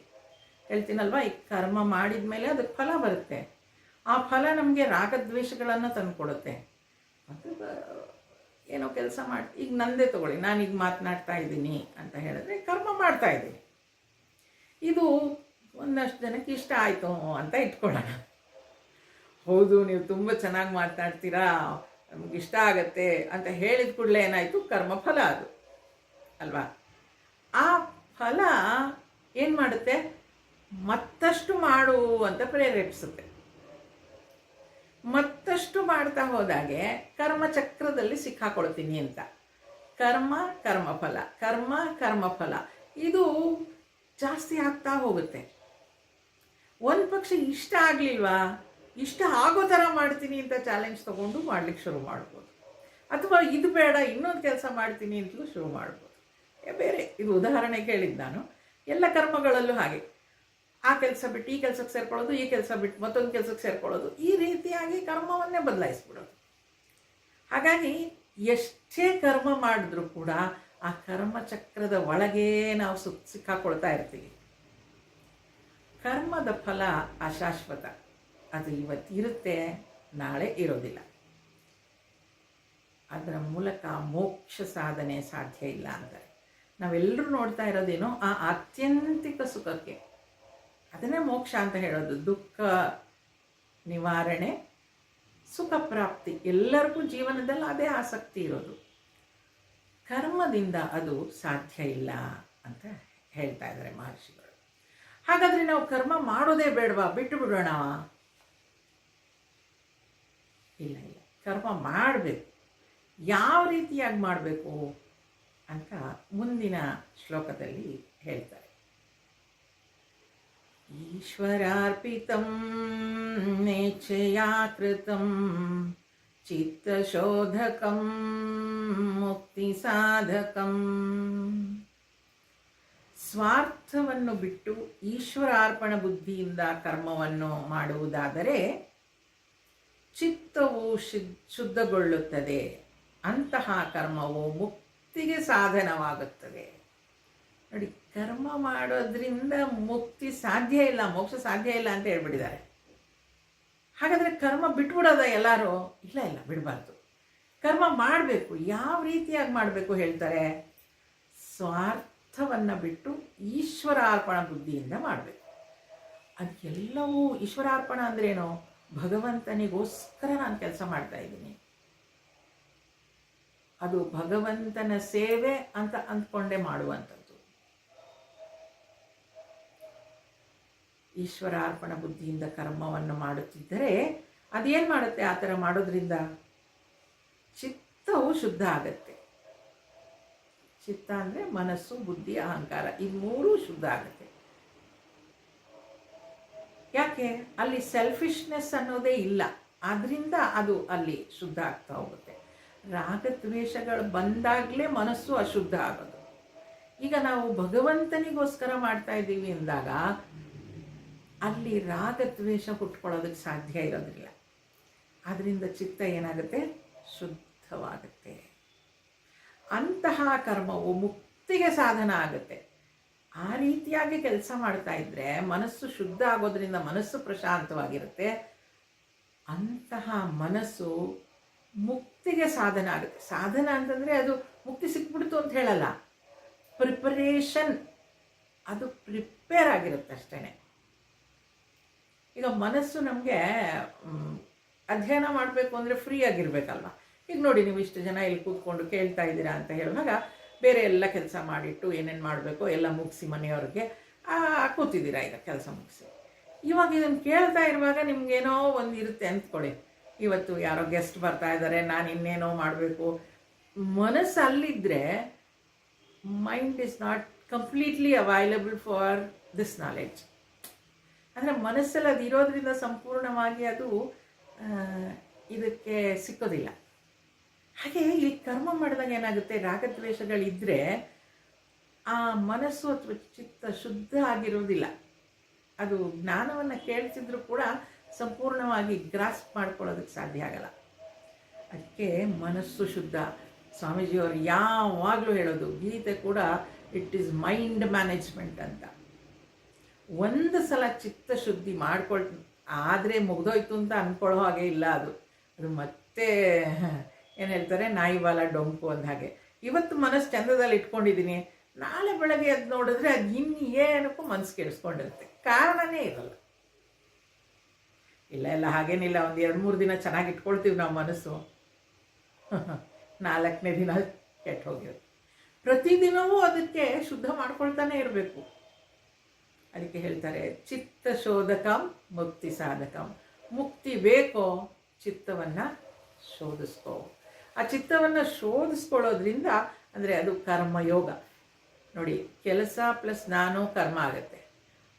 ಹೇಳ್ತೀನಲ್ವ, ಈ ಕರ್ಮ ಮಾಡಿದ ಮೇಲೆ ಅದಕ್ಕೆ ಫಲ ಬರುತ್ತೆ. ಆ ಫಲ ನಮಗೆ ರಾಗದ್ವೇಷಗಳನ್ನು ತಂದುಕೊಡುತ್ತೆ. ಮತ್ತು ಏನೋ ಕೆಲಸ ಈಗ ನಂದೇ ತಗೊಳ್ಳಿ, ನಾನೀಗ ಮಾತನಾಡ್ತಾ ಇದ್ದೀನಿ ಅಂತ ಹೇಳಿದ್ರೆ ಕರ್ಮ ಮಾಡ್ತಾ ಇದ್ದೀನಿ. ಇದು ಒಂದಷ್ಟು ಜನಕ್ಕೆ ಇಷ್ಟ ಆಯಿತು ಅಂತ ಇಟ್ಕೊಳ್ಳೋಣ. ಹೌದು, ನೀವು ತುಂಬ ಚೆನ್ನಾಗಿ ಮಾತನಾಡ್ತೀರಾ, ನಮ್ಗೆ ಇಷ್ಟ ಆಗತ್ತೆ ಅಂತ ಹೇಳಿದ ಕೂಡಲೇ ಏನಾಯಿತು, ಕರ್ಮಫಲ ಅದು ಅಲ್ವಾ. ಆ ಫಲ ಏನು ಮಾಡುತ್ತೆ, ಮತ್ತಷ್ಟು ಮಾಡು ಅಂತ ಪ್ರೇರೇಪಿಸುತ್ತೆ. ಮತ್ತಷ್ಟು ಮಾಡ್ತಾ ಹೋದಾಗೆ ಕರ್ಮಚಕ್ರದಲ್ಲಿ ಸಿಕ್ಕಾಕೊಳ್ತೀನಿ ಅಂತ. ಕರ್ಮ ಕರ್ಮಫಲ, ಕರ್ಮ ಕರ್ಮಫಲ, ಇದು ಜಾಸ್ತಿ ಆಗ್ತಾ ಹೋಗುತ್ತೆ. ಒಂದು ಪಕ್ಷ ಇಷ್ಟ ಆಗಲಿಲ್ವಾ, ಇಷ್ಟ ಆಗೋ ಥರ ಮಾಡ್ತೀನಿ ಅಂತ ಚಾಲೆಂಜ್ ತೊಗೊಂಡು ಮಾಡ್ಲಿಕ್ಕೆ ಶುರು ಮಾಡ್ಬೋದು. ಅಥವಾ ಇದು ಬೇಡ ಇನ್ನೊಂದು ಕೆಲಸ ಮಾಡ್ತೀನಿ ಅಂತಲೂ ಶುರು ಮಾಡ್ಬೋದು. ಬೇರೆ ಇದು ಉದಾಹರಣೆ ಕೇಳಿದ್ದು ನಾನು. ಎಲ್ಲ ಕರ್ಮಗಳಲ್ಲೂ ಹಾಗೆ, ಆ ಕೆಲಸ ಬಿಟ್ಟು ಈ ಕೆಲಸಕ್ಕೆ ಸೇರ್ಕೊಳ್ಳೋದು, ಈ ಕೆಲಸ ಬಿಟ್ಟು ಮತ್ತೊಂದು ಕೆಲಸಕ್ಕೆ ಸೇರ್ಕೊಳ್ಳೋದು, ಈ ರೀತಿಯಾಗಿ ಕರ್ಮವನ್ನೇ ಬದಲಾಯಿಸ್ಬಿಡೋದು. ಹಾಗಾಗಿ ಎಷ್ಟೇ ಕರ್ಮ ಮಾಡಿದ್ರೂ ಕೂಡ ಆ ಕರ್ಮಚಕ್ರದ ಒಳಗೇ ನಾವು ಸಿಕ್ಕಾಕೊಳ್ತಾ ಇರ್ತೀವಿ. ಕರ್ಮದ ಫಲ ಅಶಾಶ್ವತ, ಅದು ಇವತ್ತಿರುತ್ತೆ, ನಾಳೆ ಇರೋದಿಲ್ಲ. ಅದರ ಮೂಲಕ ಮೋಕ್ಷ ಸಾಧನೆ ಸಾಧ್ಯ ಇಲ್ಲ ಅಂತಾರೆ. ನಾವೆಲ್ಲರೂ ನೋಡ್ತಾ ಇರೋದೇನೋ ಆ ಆತ್ಯಂತಿಕ ಸುಖಕ್ಕೆ, ಅದನ್ನೇ ಮೋಕ್ಷ ಅಂತ ಹೇಳೋದು. ದುಃಖ ನಿವಾರಣೆ, ಸುಖ ಪ್ರಾಪ್ತಿ, ಎಲ್ಲರಿಗೂ ಜೀವನದಲ್ಲಿ ಅದೇ ಆಸಕ್ತಿ ಇರೋದು. ಕರ್ಮದಿಂದ ಅದು ಸಾಧ್ಯ ಇಲ್ಲ ಅಂತ ಹೇಳ್ತಾ ಇದ್ದಾರೆ ಮಹರ್ಷಿಗಳು. ಹಾಗಾದರೆ ನಾವು ಕರ್ಮ ಮಾಡೋದೇ ಬೇಡವಾ, ಬಿಟ್ಟು ಬಿಡೋಣ? ಇಲ್ಲ ಇಲ್ಲ, ಕರ್ಮ ಮಾಡಬೇಕು. ಯಾವ ರೀತಿಯಾಗಿ ಮಾಡಬೇಕು ಅಂತ ಮುಂದಿನ ಶ್ಲೋಕದಲ್ಲಿ ಹೇಳ್ತಾರೆ. ಈಶ್ವರಾರ್ಪಿತಂ ನೇಚ್ಛಯಾ ಕೃತಂ ಚಿತ್ತಶೋಧಕಂ ಮುಕ್ತಿ ಸಾಧಕಂ. ಸ್ವಾರ್ಥವನ್ನು ಬಿಟ್ಟು ಈಶ್ವರಾರ್ಪಣ ಬುದ್ಧಿಯಿಂದ ಕರ್ಮವನ್ನು ಮಾಡುವುದಾದರೆ ಚಿತ್ತವು ಶುದ್ಧಗೊಳ್ಳುತ್ತದೆ. ಅಂತಹ ಕರ್ಮವು ಮುಕ್ತಿಗೆ ಸಾಧನವಾಗುತ್ತದೆ. ನೋಡಿ, ಕರ್ಮ ಮಾಡೋದ್ರಿಂದ ಮುಕ್ತಿ ಸಾಧ್ಯ ಇಲ್ಲ, ಮೋಕ್ಷ ಸಾಧ್ಯ ಇಲ್ಲ ಅಂತ ಹೇಳ್ಬಿಟ್ಟಿದ್ದಾರೆ. ಹಾಗಾದರೆ ಕರ್ಮ ಬಿಟ್ಬಿಡೋದ ಎಲ್ಲರೂ? ಇಲ್ಲ ಇಲ್ಲ, ಬಿಡಬಾರ್ದು. ಕರ್ಮ ಮಾಡಬೇಕು. ಯಾವ ರೀತಿಯಾಗಿ ಮಾಡಬೇಕು ಹೇಳ್ತಾರೆ? ಸ್ವಾರ್ಥವನ್ನು ಬಿಟ್ಟು ಈಶ್ವರಾರ್ಪಣ ಬುದ್ಧಿಯಿಂದ ಮಾಡಬೇಕು. ಅದೆಲ್ಲವೂ ಈಶ್ವರಾರ್ಪಣ ಅಂದ್ರೇನು? ಭಗವಂತನಿಗೋಸ್ಕರ ನಾನು ಕೆಲಸ ಮಾಡ್ತಾ ಇದ್ದೀನಿ, ಅದು ಭಗವಂತನ ಸೇವೆ ಅಂತ ಅಂದ್ಕೊಂಡೇ ಮಾಡುವಂಥದ್ದು. ಈಶ್ವರಾರ್ಪಣ ಬುದ್ಧಿಯಿಂದ ಕರ್ಮವನ್ನು ಮಾಡುತ್ತಿದ್ದರೆ ಅದೇನು ಮಾಡುತ್ತೆ? ಆ ಥರ ಮಾಡೋದ್ರಿಂದ ಚಿತ್ತವು ಶುದ್ಧ ಆಗತ್ತೆ. ಚಿತ್ತ ಅಂದರೆ ಮನಸ್ಸು, ಬುದ್ಧಿ, ಅಹಂಕಾರ, ಈ ಮೂರೂ ಶುದ್ಧ ಆಗುತ್ತೆ. ಯಾಕೆ? ಅಲ್ಲಿ ಸೆಲ್ಫಿಶ್ನೆಸ್ ಅನ್ನೋದೇ ಇಲ್ಲ, ಆದ್ದರಿಂದ ಅದು ಅಲ್ಲಿ ಶುದ್ಧ ಆಗ್ತಾ ಹೋಗುತ್ತೆ. ರಾಗದ್ವೇಷಗಳು ಬಂದಾಗಲೇ ಮನಸ್ಸು ಅಶುದ್ಧ ಆಗೋದು. ಈಗ ನಾವು ಭಗವಂತನಿಗೋಸ್ಕರ ಮಾಡ್ತಾ ಇದ್ದೀವಿ ಅಂದಾಗ ಅಲ್ಲಿ ರಾಗದ್ವೇಷ ಹುಟ್ಕೊಳ್ಳೋದಕ್ಕೆ ಸಾಧ್ಯ ಇರೋದಿಲ್ಲ. ಆದ್ದರಿಂದ ಚಿತ್ತ ಏನಾಗುತ್ತೆ? ಶುದ್ಧವಾಗುತ್ತೆ. ಅಂತಹ ಕರ್ಮವು ಮುಕ್ತಿಗೆ ಸಾಧನ ಆಗುತ್ತೆ. ಆ ರೀತಿಯಾಗಿ ಕೆಲಸ ಮಾಡ್ತಾ ಇದ್ದರೆ ಮನಸ್ಸು ಶುದ್ಧ ಆಗೋದ್ರಿಂದ ಮನಸ್ಸು ಪ್ರಶಾಂತವಾಗಿರುತ್ತೆ. ಅಂತಹ ಮನಸ್ಸು ಮುಕ್ತಿಗೆ ಸಾಧನ ಆಗುತ್ತೆ. ಸಾಧನ ಅಂತಂದರೆ ಅದು ಮುಕ್ತಿ ಸಿಕ್ಬಿಡ್ತು ಅಂತ ಹೇಳಲ್ಲ, ಪ್ರಿಪರೇಷನ್, ಅದು ಪ್ರಿಪೇರ್ ಆಗಿರುತ್ತೆ ಅಷ್ಟೇ. ಈಗ ಮನಸ್ಸು ನಮಗೆ ಅಧ್ಯಯನ ಮಾಡಬೇಕು ಅಂದರೆ ಫ್ರೀ ಆಗಿರಬೇಕಲ್ವ. ಈಗ ನೋಡಿ, ನೀವು ಇಷ್ಟು ಜನ ಇಲ್ಲಿ ಕೂತ್ಕೊಂಡು ಕೇಳ್ತಾ ಇದ್ದೀರಾ ಅಂತ ಹೇಳುವಾಗ ಬೇರೆ ಎಲ್ಲ ಕೆಲಸ ಮಾಡಿಟ್ಟು ಏನೇನು ಮಾಡಬೇಕೋ ಎಲ್ಲ ಮುಗಿಸಿ ಮನೆಯವ್ರಿಗೆ ಕೂತಿದ್ದೀರಾ, ಈಗ ಕೆಲಸ ಮುಗಿಸಿ. ಇವಾಗ ಇದನ್ನು ಕೇಳ್ತಾ ಇರುವಾಗ ನಿಮಗೇನೋ ಒಂದು ಇರುತ್ತೆ ಅಂದ್ಕೊಳ್ಳಿ, ಇವತ್ತು ಯಾರೋ ಗೆಸ್ಟ್ ಬರ್ತಾ ಇದ್ದಾರೆ, ನಾನು ಇನ್ನೇನೋ ಮಾಡಬೇಕು. ಮನಸ್ಸು ಅಲ್ಲಿದ್ದರೆ mind is not completely available for this knowledge. ಅಂದರೆ ಮನಸ್ಸಲ್ಲಿ ಅದು ಇರೋದ್ರಿಂದ ಸಂಪೂರ್ಣವಾಗಿ ಅದು ಇದಕ್ಕೆ ಸಿಕ್ಕೋದಿಲ್ಲ. ಹಾಗೆ ಇಲ್ಲಿ ಕರ್ಮ ಮಾಡಿದಾಗ ಏನಾಗುತ್ತೆ? ರಾಗದ್ವೇಷಗಳಿದ್ದರೆ ಆ ಮನಸ್ಸು ಅಥವಾ ಚಿತ್ತ ಶುದ್ಧ ಆಗಿರೋದಿಲ್ಲ. ಅದು ಜ್ಞಾನವನ್ನು ಕೇಳಿಸಿದ್ರೂ ಕೂಡ ಸಂಪೂರ್ಣವಾಗಿ ಗ್ರಾಸ್ಪ್ ಮಾಡ್ಕೊಳ್ಳೋದಕ್ಕೆ ಸಾಧ್ಯ ಆಗಲ್ಲ. ಅದಕ್ಕೆ ಮನಸ್ಸು ಶುದ್ಧ, ಸ್ವಾಮೀಜಿಯವರು ಯಾವಾಗಲೂ ಹೇಳೋದು, ಗೀತೆ ಕೂಡ ಇಟ್ ಈಸ್ ಮೈಂಡ್ ಮ್ಯಾನೇಜ್ಮೆಂಟ್ ಅಂತ. ಒಂದು ಸಲ ಚಿತ್ತ ಶುದ್ಧಿ ಆದರೆ ಮುಗ್ದೋಯ್ತು ಅಂತ ಅಂದ್ಕೊಳ್ಳೋ ಹಾಗೆ ಇಲ್ಲ. ಅದು ಮತ್ತೆ ಏನು ಹೇಳ್ತಾರೆ, ನಾಯಿ ಬಾಲ ಡೊಂಕು ಅಂದ ಹಾಗೆ. ಇವತ್ತು ಮನಸ್ಸು ಚಂದದಲ್ಲಿ ಇಟ್ಕೊಂಡಿದ್ದೀನಿ, ನಾಳೆ ಬೆಳಗ್ಗೆ ಅದು ನೋಡಿದ್ರೆ ಅದು ಏನಕ್ಕೂ ಮನಸ್ಸು ಕೆಡಿಸ್ಕೊಂಡಿರುತ್ತೆ, ಕಾರಣನೇ ಇರಲ್ಲ. ಇಲ್ಲ ಹಾಗೇನಿಲ್ಲ, ಒಂದು 2-3 ದಿನ ಚೆನ್ನಾಗಿ ಇಟ್ಕೊಳ್ತೀವಿ ನಾವು ಮನಸ್ಸು, 4ನೇ ದಿನ ಕೆಟ್ಟು ಹೋಗಿರುತ್ತೆ. ಪ್ರತಿದಿನವೂ ಅದಕ್ಕೆ ಶುದ್ಧ ಮಾಡ್ಕೊಳ್ತಾನೆ ಇರಬೇಕು. ಅದಕ್ಕೆ ಹೇಳ್ತಾರೆ ಚಿತ್ತ ಶೋಧಕಂ ಮುಕ್ತಿ ಸಾಧಕಂ. ಮುಕ್ತಿ ಬೇಕೋ ಚಿತ್ತವನ್ನು ಶೋಧಿಸ್ಕೋ. ಆ ಚಿತ್ತವನ್ನು ಶೋಧಿಸ್ಕೊಳ್ಳೋದ್ರಿಂದ ಅಂದರೆ ಅದು ಕರ್ಮಯೋಗ. ನೋಡಿ, ಕೆಲಸ ಪ್ಲಸ್ ನಾನು ಕರ್ಮ ಆಗುತ್ತೆ.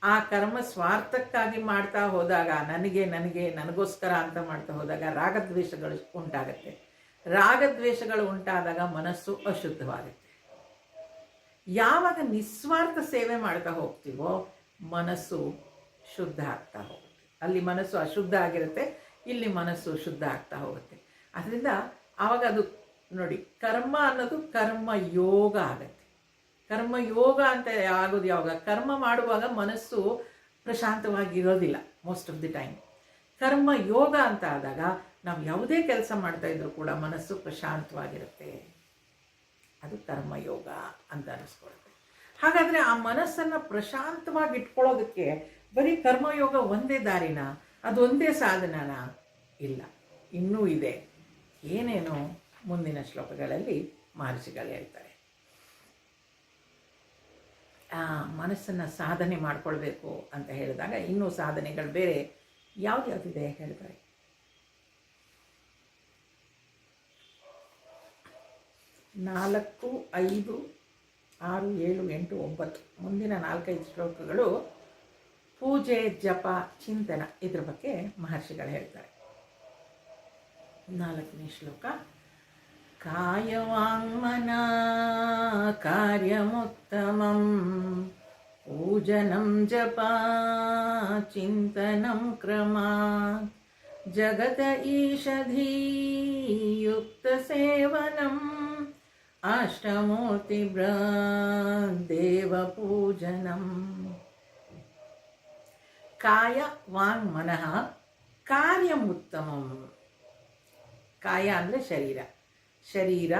ಆ ಕರ್ಮ ಸ್ವಾರ್ಥಕ್ಕಾಗಿ ಮಾಡ್ತಾ ಹೋದಾಗ, ನನಗೋಸ್ಕರ ಅಂತ ಮಾಡ್ತಾ ಹೋದಾಗ ರಾಗದ್ವೇಷಗಳು ಉಂಟಾಗತ್ತೆ. ರಾಗದ್ವೇಷಗಳು ಉಂಟಾದಾಗ ಮನಸ್ಸು ಅಶುದ್ಧವಾಗುತ್ತೆ. ಯಾವಾಗ ನಿಸ್ವಾರ್ಥ ಸೇವೆ ಮಾಡ್ತಾ ಹೋಗ್ತೀವೋ ಮನಸ್ಸು ಶುದ್ಧ ಆಗ್ತಾ ಹೋಗುತ್ತೆ. ಅಲ್ಲಿ ಮನಸ್ಸು ಅಶುದ್ಧ ಆಗಿರುತ್ತೆ, ಇಲ್ಲಿ ಮನಸ್ಸು ಶುದ್ಧ ಆಗ್ತಾ ಹೋಗುತ್ತೆ. ಅದರಿಂದ ಆವಾಗ ಅದು ನೋಡಿ, ಕರ್ಮ ಅನ್ನೋದು ಕರ್ಮಯೋಗ ಆಗುತ್ತೆ. ಕರ್ಮಯೋಗ ಅಂತ ಆಗೋದು ಯಾವಾಗ? ಕರ್ಮ ಮಾಡುವಾಗ ಮನಸ್ಸು ಪ್ರಶಾಂತವಾಗಿರೋದಿಲ್ಲ ಮೋಸ್ಟ್ ಆಫ್ ದಿ ಟೈಮ್. ಕರ್ಮಯೋಗ ಅಂತ ಆದಾಗ ನಾವು ಯಾವುದೇ ಕೆಲಸ ಮಾಡ್ತಾ ಇದ್ರೂ ಕೂಡ ಮನಸ್ಸು ಪ್ರಶಾಂತವಾಗಿರುತ್ತೆ. ಅದು ಕರ್ಮಯೋಗ ಅಂತ ಅನ್ನಿಸ್ಕೊಳುತ್ತೆ. ಹಾಗಾದರೆ ಆ ಮನಸ್ಸನ್ನು ಪ್ರಶಾಂತವಾಗಿ ಇಟ್ಕೊಳ್ಳೋದಕ್ಕೆ ಬರೀ ಕರ್ಮಯೋಗ ಒಂದೇ ದಾರಿನ? ಅದೊಂದೇ ಸಾಧನನ? ಇಲ್ಲ, ಇನ್ನೂ ಇದೆ. ಏನೇನೋ ಮುಂದಿನ ಶ್ಲೋಕಗಳಲ್ಲಿ ಮಹರ್ಷಿಗಳು ಹೇಳ್ತಾರೆ. ಆ ಮನಸ್ಸನ್ನು ಸಾಧನೆ ಮಾಡ್ಕೊಳ್ಬೇಕು ಅಂತ ಹೇಳಿದಾಗ ಇನ್ನೂ ಸಾಧನೆಗಳು ಬೇರೆ ಯಾವ್ದ್ಯಾವ್ದಿದೆ ಹೇಳ್ತಾರೆ. 4, 5, 6, 7, 8, 9 ಮುಂದಿನ 4-5 ಶ್ಲೋಕಗಳು ಪೂಜೆ, ಜಪ, ಚಿಂತನ ಇದ್ರ ಬಗ್ಗೆ ಮಹರ್ಷಿಗಳು ಹೇಳ್ತಾರೆ. 4ನೇ ಶ್ಲೋಕ, ಕಾಯವಾಂಗ್ಮನ ಕಾರ್ಯಮುತ್ತಮಂ ಪೂಜನಂ ಜಪ ಚಿಂತನಂ ಕ್ರಮಾತ್ ಜಗತ ಈಷಧೀಯುಕ್ತ ಸೇವನಂ ಅಷ್ಟಮೂರ್ತಿ ದೇವ ಪೂಜನಂ. ಕಾಯ ವಾಂಗ್ ಮನಃ ಕಾರ್ಯಮುತ್ತಮಂ. ಕಾಯ ಅಂದರೆ ಶರೀರ,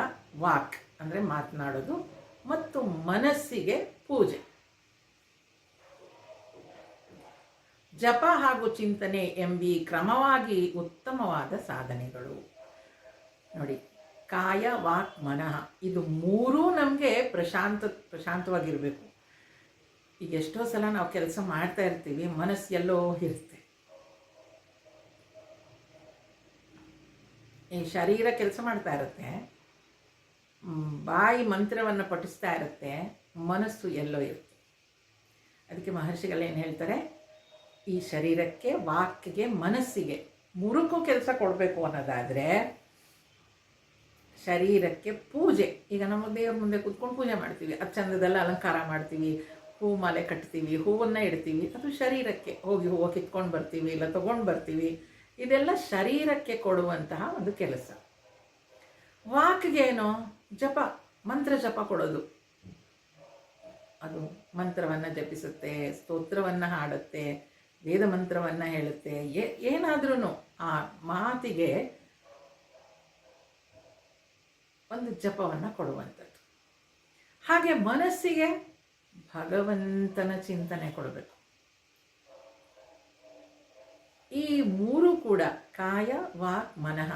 ವಾಕ್ ಅಂದರೆ ಮಾತನಾಡೋದು, ಮತ್ತು ಮನಸ್ಸಿಗೆ ಪೂಜೆ. ಜಪ ಹಾಗೂ ಚಿಂತನೆ ಎಂಬಿ ಕ್ರಮವಾಗಿ ಉತ್ತಮವಾದ ಸಾಧನೆಗಳು. ನೋಡಿ, ಕಾಯ ವಾಕ್ ಮನಃ ಇದು ಮೂರೂ ನಮಗೆ ಪ್ರಶಾಂತವಾಗಿರಬೇಕು. ಈಗ ಎಷ್ಟೋ ಸಲ ನಾವು ಕೆಲಸ ಮಾಡ್ತಾ ಇರ್ತೀವಿ, ಮನಸ್ಸು ಎಲ್ಲೋ ಇರುತ್ತೆ. ಈ ಶರೀರ ಕೆಲಸ ಮಾಡ್ತಾ ಇರುತ್ತೆ, ಬಾಯಿ ಮಂತ್ರವನ್ನು ಪಠಿಸ್ತಾ ಇರುತ್ತೆ, ಮನಸ್ಸು ಎಲ್ಲೋ ಇರುತ್ತೆ. ಅದಕ್ಕೆ ಮಹರ್ಷಿಗಳೇನು ಹೇಳ್ತಾರೆ, ಈ ಶರೀರಕ್ಕೆ, ವಾಕ್ಗೆ, ಮನಸ್ಸಿಗೆ ಮೂರಕ್ಕೂ ಕೆಲಸ ಕೊಡಬೇಕು ಅನ್ನೋದಾದರೆ ಶರೀರಕ್ಕೆ ಪೂಜೆ. ಈಗ ನಮ್ಮ ದೇವ್ರ ಮುಂದೆ ಕೂತ್ಕೊಂಡು ಪೂಜೆ ಮಾಡ್ತೀವಿ, ಅದು ಚಂದದೆಲ್ಲ ಅಲಂಕಾರ ಮಾಡ್ತೀವಿ, ಹೂ ಮಾಲೆ ಕಟ್ತೀವಿ, ಹೂವನ್ನು ಇಡ್ತೀವಿ, ಅದು ಶರೀರಕ್ಕೆ. ಹೋಗಿ ಹೂವು ಕಿತ್ಕೊಂಡು ಬರ್ತೀವಿ, ಇಲ್ಲ ತೊಗೊಂಡು ಬರ್ತೀವಿ, ಇದೆಲ್ಲ ಶರೀರಕ್ಕೆ ಕೊಡುವಂತಹ ಒಂದು ಕೆಲಸ. ವಾಕ್ಗೆ ಏನೋ ಜಪ, ಮಂತ್ರ ಜಪ ಕೊಡೋದು. ಅದು ಮಂತ್ರವನ್ನು ಜಪಿಸುತ್ತೆ, ಸ್ತೋತ್ರವನ್ನು ಹಾಡುತ್ತೆ, ವೇದ ಮಂತ್ರವನ್ನು ಹೇಳುತ್ತೆ, ಏನಾದ್ರೂ ಆ ಮಾತಿಗೆ ಒಂದು ಜಪವನ್ನು ಕೊಡುವಂಥದ್ದು. ಹಾಗೆ ಮನಸ್ಸಿಗೆ ಭಗವಂತನ ಚಿಂತನೆ ಕೊಡಬೇಕು. ಈ ಮೂರು ಕೂಡ ಕಾಯ ವಾಕ್ ಮನಃ,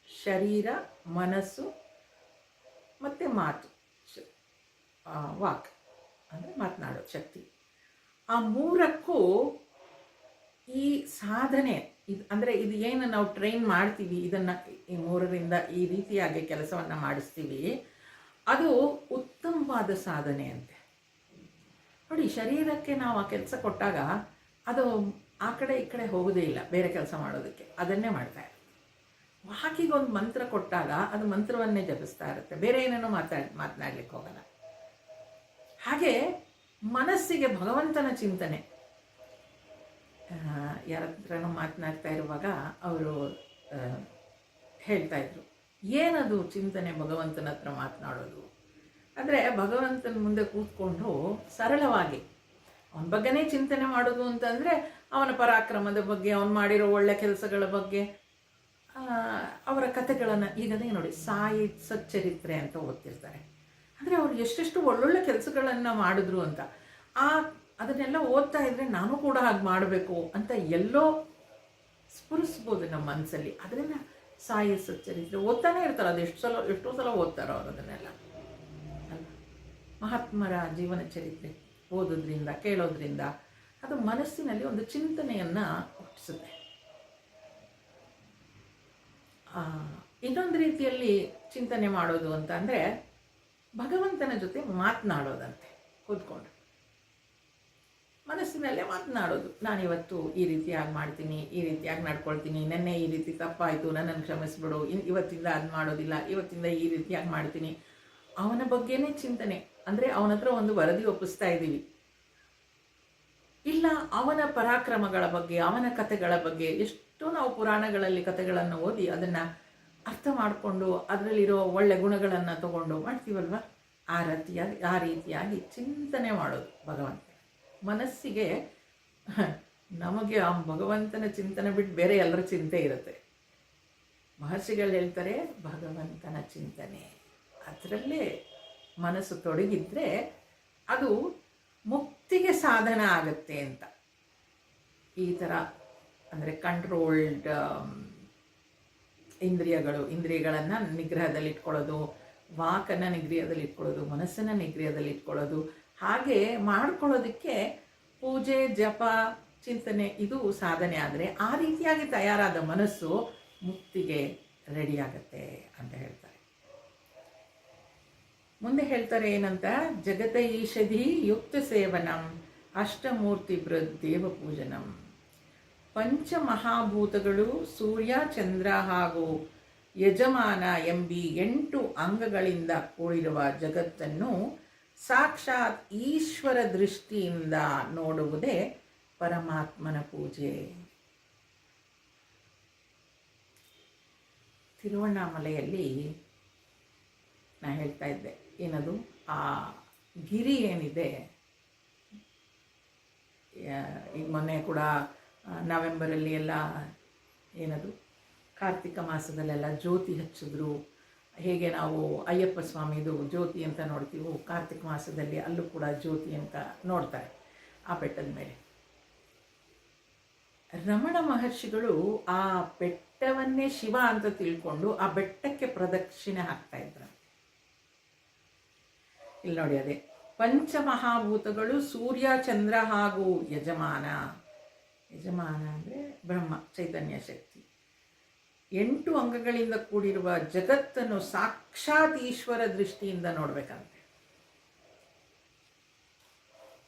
ಶರೀರ, ಮನಸ್ಸು ಮತ್ತು ಮಾತು, ವಾಕ್ ಅಂದರೆ ಮಾತನಾಡೋ ಶಕ್ತಿ. ಆ ಮೂರಕ್ಕೂ ಈ ಸಾಧನೆ ಇದು ಅಂದರೆ ಇದು ಏನು ನಾವು ಟ್ರೈನ್ ಮಾಡ್ತೀವಿ, ಇದನ್ನು ಈ ಮೂರರಿಂದ ಈ ರೀತಿಯಾಗಿ ಕೆಲಸವನ್ನು ಮಾಡಿಸ್ತೀವಿ, ಅದು ಉತ್ತಮವಾದ ಸಾಧನೆ ಅಂತೆ. ನೋಡಿ, ಶರೀರಕ್ಕೆ ನಾವು ಆ ಕೆಲಸ ಕೊಟ್ಟಾಗ ಅದು ಆ ಕಡೆ ಈ ಕಡೆ ಹೋಗೋದೇ ಇಲ್ಲ ಬೇರೆ ಕೆಲಸ ಮಾಡೋದಕ್ಕೆ, ಅದನ್ನೇ ಮಾಡ್ತಾ ಇರುತ್ತೆ. ವಾಕಿಗೆ ಒಂದು ಮಂತ್ರ ಕೊಟ್ಟಾಗ ಅದು ಮಂತ್ರವನ್ನೇ ಜಪಿಸ್ತಾ ಇರುತ್ತೆ, ಬೇರೆ ಏನೇನೋ ಮಾತನಾಡ್ಲಿಕ್ಕೆ ಹೋಗಲ್ಲ. ಹಾಗೆ ಮನಸ್ಸಿಗೆ ಭಗವಂತನ ಚಿಂತನೆ. ಯಾರ ಹತ್ರನೂ ಮಾತನಾಡ್ತಾ ಇರುವಾಗ ಅವರು ಹೇಳ್ತಾಯಿದ್ರು, ಏನದು ಚಿಂತನೆ ಭಗವಂತನ ಹತ್ರ ಮಾತನಾಡೋದು ಅಂದರೆ ಭಗವಂತನ ಮುಂದೆ ಕೂತ್ಕೊಂಡು ಸರಳವಾಗಿ ಅವನ ಬಗ್ಗೆನೇ ಚಿಂತನೆ ಮಾಡೋದು ಅಂತಂದರೆ ಅವನ ಪರಾಕ್ರಮದ ಬಗ್ಗೆ, ಅವನು ಮಾಡಿರೋ ಒಳ್ಳೆ ಕೆಲಸಗಳ ಬಗ್ಗೆ, ಅವರ ಕಥೆಗಳನ್ನು. ಈಗದೇ ನೋಡಿ ಸಾಯಿ ಸಚ್ಚರಿತ್ರೆ ಅಂತ ಓದ್ತಿರ್ತಾರೆ. ಅಂದರೆ ಅವ್ರು ಎಷ್ಟೆಷ್ಟು ಒಳ್ಳೊಳ್ಳೆ ಕೆಲಸಗಳನ್ನು ಮಾಡಿದ್ರು ಅಂತ. ಅದನ್ನೆಲ್ಲ ಓದ್ತಾ ಇದ್ದರೆ ನಾನು ಕೂಡ ಹಾಗೆ ಮಾಡಬೇಕು ಅಂತ ಎಲ್ಲೋ ಸ್ಫುರಿಸ್ಬೋದು ನಮ್ಮ ಮನಸ್ಸಲ್ಲಿ. ಅದರಿಂದ ಸಾಯಿ ಸಚ್ಚರಿತ್ರೆ ಓದ್ತಾನೆ ಇರ್ತಾರೆ. ಅದು ಎಷ್ಟೋ ಸಲ ಓದ್ತಾರೋ ಅವರು ಅದನ್ನೆಲ್ಲ. ಮಹಾತ್ಮರ ಜೀವನ ಚರಿತ್ರೆ ಓದೋದ್ರಿಂದ, ಕೇಳೋದ್ರಿಂದ ಅದು ಮನಸ್ಸಿನಲ್ಲಿ ಒಂದು ಚಿಂತನೆಯನ್ನು ಹುಟ್ಟಿಸುತ್ತೆ. ಇನ್ನೊಂದು ರೀತಿಯಲ್ಲಿ ಚಿಂತನೆ ಮಾಡೋದು ಅಂತ ಅಂದರೆ ಭಗವಂತನ ಜೊತೆ ಮಾತನಾಡೋದಂತೆ. ಕೂತ್ಕೊಂಡು ಮನಸ್ಸಿನಲ್ಲೇ ಮಾತನಾಡೋದು. ನಾನಿವತ್ತು ಈ ರೀತಿಯಾಗಿ ಮಾಡ್ತೀನಿ, ಈ ರೀತಿಯಾಗಿ ನಡ್ಕೊಳ್ತೀನಿ, ನೆನ್ನೆ ಈ ರೀತಿ ತಪ್ಪಾಯಿತು, ನನ್ನನ್ನು ಕ್ಷಮಿಸ್ಬಿಡು, ಇವತ್ತಿಂದ ಅದು ಮಾಡೋದಿಲ್ಲ, ಇವತ್ತಿಂದ ಈ ರೀತಿಯಾಗಿ ಮಾಡ್ತೀನಿ. ಅವನ ಬಗ್ಗೆನೇ ಚಿಂತನೆ. ಅಂದರೆ ಅವನ ಹತ್ರ ಒಂದು ವರದಿ ಒಪ್ಪಿಸ್ತಾ ಇದ್ದೀವಿ, ಇಲ್ಲ ಅವನ ಪರಾಕ್ರಮಗಳ ಬಗ್ಗೆ, ಅವನ ಕಥೆಗಳ ಬಗ್ಗೆ. ಎಷ್ಟೋ ನಾವು ಪುರಾಣಗಳಲ್ಲಿ ಕಥೆಗಳನ್ನು ಓದಿ ಅದನ್ನು ಅರ್ಥ ಮಾಡಿಕೊಂಡು ಅದರಲ್ಲಿರೋ ಒಳ್ಳೆ ಗುಣಗಳನ್ನು ತಗೊಂಡು ಮಾಡ್ತೀವಲ್ವ. ಆ ರೀತಿಯಾಗಿ ಚಿಂತನೆ ಮಾಡೋದು ಭಗವಂತ ಮನಸ್ಸಿಗೆ. ನಮಗೆ ಆ ಭಗವಂತನ ಚಿಂತನೆ ಬಿಟ್ಟು ಬೇರೆ ಎಲ್ಲರ ಚಿಂತೆ ಇರುತ್ತೆ. ಮಹರ್ಷಿಗಳು ಹೇಳ್ತಾರೆ ಭಗವಂತನ ಚಿಂತನೆ ಅದರಲ್ಲೇ ಮನಸ್ಸು ತೊಡಗಿದ್ರೆ ಅದು ಮುಕ್ತಿಗೆ ಸಾಧನ ಆಗುತ್ತೆ ಅಂತ. ಈ ಥರ ಅಂದರೆ ಕಂಟ್ರೋಲ್ಡ್ ಇಂದ್ರಿಯಗಳನ್ನು ನಿಗ್ರಹದಲ್ಲಿಟ್ಕೊಳ್ಳೋದು, ವಾಕನ್ನು ನಿಗ್ರಹದಲ್ಲಿಟ್ಕೊಳ್ಳೋದು, ಮನಸ್ಸನ್ನು ನಿಗ್ರಹದಲ್ಲಿಟ್ಕೊಳ್ಳೋದು, ಹಾಗೆ ಮಾಡ್ಕೊಳ್ಳೋದಕ್ಕೆ ಪೂಜೆ, ಜಪ, ಚಿಂತನೆ ಇದು ಸಾಧನೆ. ಆದರೆ ಆ ರೀತಿಯಾಗಿ ತಯಾರಾದ ಮನಸ್ಸು ಮುಕ್ತಿಗೆ ರೆಡಿಯಾಗತ್ತೆ ಅಂತ ಹೇಳ್ತಾರೆ. ಮುಂದೆ ಹೇಳ್ತಾರೆ ಏನಂತ, ಜಗತ ಈಷಧಿ ಯುಕ್ತ ಸೇವನಂ ಅಷ್ಟಮೂರ್ತಿ ದೇವ ಪೂಜನಂ. ಪಂಚಮಹಾಭೂತಗಳು ಸೂರ್ಯ, ಚಂದ್ರ ಹಾಗೂ ಯಜಮಾನ ಎಂಬಿ 8 ಅಂಗಗಳಿಂದ ಕೂಡಿರುವ ಜಗತ್ತನ್ನು ಸಾಕ್ಷಾತ್ ಈಶ್ವರ ದೃಷ್ಟಿಯಿಂದ ನೋಡುವುದೇ ಪರಮಾತ್ಮನ ಪೂಜೆ. ತಿರುವಣ್ಣಾಮಲೆಯಲ್ಲಿ ನಾನು ಹೇಳ್ತಾ ಇದ್ದೆ, ಏನದು ಆ ಗಿರಿ ಏನಿದೆ, ಈಗ ಮೊನ್ನೆ ಕೂಡ ನವೆಂಬರಲ್ಲಿ ಎಲ್ಲ ಏನದು ಕಾರ್ತಿಕ ಮಾಸದಲ್ಲೆಲ್ಲ ಜ್ಯೋತಿ ಹಚ್ಚಿದ್ರು. ಹೇಗೆ ನಾವು ಅಯ್ಯಪ್ಪ ಸ್ವಾಮಿದು ಜ್ಯೋತಿ ಅಂತ ನೋಡ್ತೀವೋ, ಕಾರ್ತಿಕ ಮಾಸದಲ್ಲಿ ಅಲ್ಲೂ ಕೂಡ ಜ್ಯೋತಿ ಅಂತ ನೋಡ್ತಾರೆ ಆ ಬೆಟ್ಟದ ಮೇಲೆ. ರಮಣ ಮಹರ್ಷಿಗಳು ಆ ಬೆಟ್ಟವನ್ನೇ ಶಿವ ಅಂತ ತಿಳ್ಕೊಂಡು ಆ ಬೆಟ್ಟಕ್ಕೆ ಪ್ರದಕ್ಷಿಣೆ ಹಾಕ್ತಾ ಇದ್ರು. ಇಲ್ಲಿ ನೋಡಿ, ಅದೇ ಪಂಚಮಹಾಭೂತಗಳು ಸೂರ್ಯ, ಚಂದ್ರ ಹಾಗೂ ಯಜಮಾನ. ಯಜಮಾನ ಅಂದರೆ ಬ್ರಹ್ಮ, ಚೈತನ್ಯ ಶಕ್ತಿ. 8 ಅಂಗಗಳಿಂದ ಕೂಡಿರುವ ಜಗತ್ತನ್ನು ಸಾಕ್ಷಾತ್ ಈಶ್ವರ ದೃಷ್ಟಿಯಿಂದ ನೋಡ್ಬೇಕಂತೆ.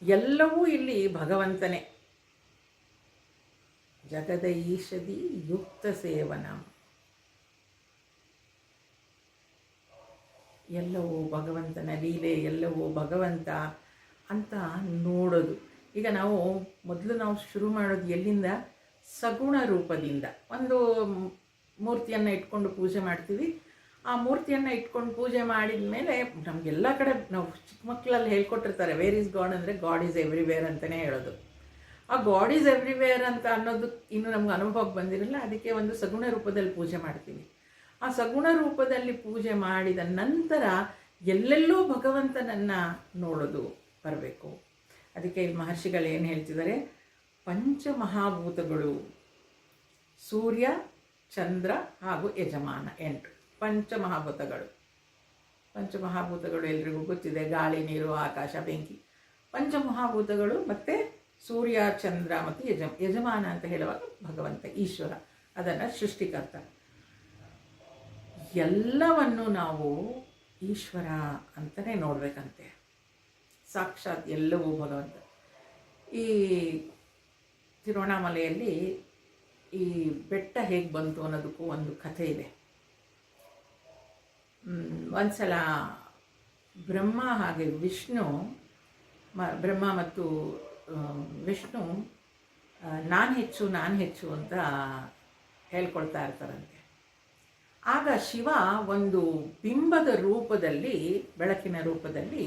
ಎಲ್ಲವೂ ಇಲ್ಲಿ ಭಗವಂತನೇ. ಜಗದ ಈಷದಿ ಯುಕ್ತ ಸೇವನ, ಎಲ್ಲವೂ ಭಗವಂತನ ಲೀಲೆ, ಎಲ್ಲವೂ ಭಗವಂತ ಅಂತ ನೋಡೋದು. ಈಗ ಮೊದಲು ನಾವು ಶುರು ಮಾಡೋದು ಎಲ್ಲಿಂದ? ಸಗುಣ ರೂಪದಿಂದ. ಒಂದು ಮೂರ್ತಿಯನ್ನು ಇಟ್ಕೊಂಡು ಪೂಜೆ ಮಾಡ್ತೀವಿ. ಆ ಮೂರ್ತಿಯನ್ನು ಇಟ್ಕೊಂಡು ಪೂಜೆ ಮಾಡಿದ ಮೇಲೆ ನಮಗೆಲ್ಲ ಕಡೆ ನಾವು ಚಿಕ್ಕ ಮಕ್ಕಳಲ್ಲಿ ಹೇಳ್ಕೊಟ್ಟಿರ್ತಾರೆ, ವೇರ್ ಈಸ್ ಗಾಡ್ ಅಂದರೆ ಗಾಡ್ ಈಸ್ ಎವ್ರಿವೇರ್ ಅಂತಲೇ ಹೇಳೋದು. ಆ ಗಾಡ್ ಈಸ್ ಎವ್ರಿವೇರ್ ಅಂತ ಅನ್ನೋದು ಇನ್ನೂ ನಮ್ಗೆ ಅನುಭವಕ್ಕೆ ಬಂದಿರಲ್ಲ. ಅದಕ್ಕೆ ಒಂದು ಸಗುಣ ರೂಪದಲ್ಲಿ ಪೂಜೆ ಮಾಡ್ತೀವಿ. ಆ ಸಗುಣ ರೂಪದಲ್ಲಿ ಪೂಜೆ ಮಾಡಿದ ನಂತರ ಎಲ್ಲೆಲ್ಲೂ ಭಗವಂತನನ್ನು ನೋಡೋದು ಬರಬೇಕು. ಅದಕ್ಕೆ ಇಲ್ಲಿ ಮಹರ್ಷಿಗಳು ಏನು ಹೇಳ್ತಿದ್ದಾರೆ, ಪಂಚಮಹಾಭೂತಗಳು ಸೂರ್ಯ, ಚಂದ್ರ ಹಾಗೂ ಯಜಮಾನ 8 ಪಂಚಮಹಾಭೂತಗಳು. ಪಂಚಮಹಾಭೂತಗಳು ಎಲ್ರಿಗೂ ಗೊತ್ತಿದೆ, ಗಾಳಿ, ನೀರು, ಆಕಾಶ, ಬೆಂಕಿ. ಪಂಚಮಹಾಭೂತಗಳು ಮತ್ತು ಸೂರ್ಯ, ಚಂದ್ರ ಮತ್ತು ಯಜಮಾನ ಅಂತ ಹೇಳುವಾಗ ಭಗವಂತ ಈಶ್ವರ, ಅದನ್ನು ಸೃಷ್ಟಿಕರ್ತ. ಎಲ್ಲವನ್ನು ನಾವು ಈಶ್ವರ ಅಂತಲೇ ನೋಡಬೇಕಂತೆ. ಸಾಕ್ಷಾತ್ ಎಲ್ಲವೂ ಭಗವಂತ. ಈ ತಿರುವಣ್ಣಾಮಲೆಯಲ್ಲಿ ಈ ಬೆಟ್ಟ ಹೇಗೆ ಬಂತು ಅನ್ನೋದಕ್ಕೂ ಒಂದು ಕಥೆ ಇದೆ. ಒಂದು ಸಲ ಬ್ರಹ್ಮ ಹಾಗೆ ವಿಷ್ಣು, ಬ್ರಹ್ಮ ಮತ್ತು ವಿಷ್ಣು ನಾನು ಹೆಚ್ಚು ಅಂತ ಹೇಳ್ಕೊಳ್ತಾ ಇರ್ತಾರಂತೆ. ಆಗ ಶಿವ ಒಂದು ಬಿಂಬದ ರೂಪದಲ್ಲಿ, ಬೆಳಕಿನ ರೂಪದಲ್ಲಿ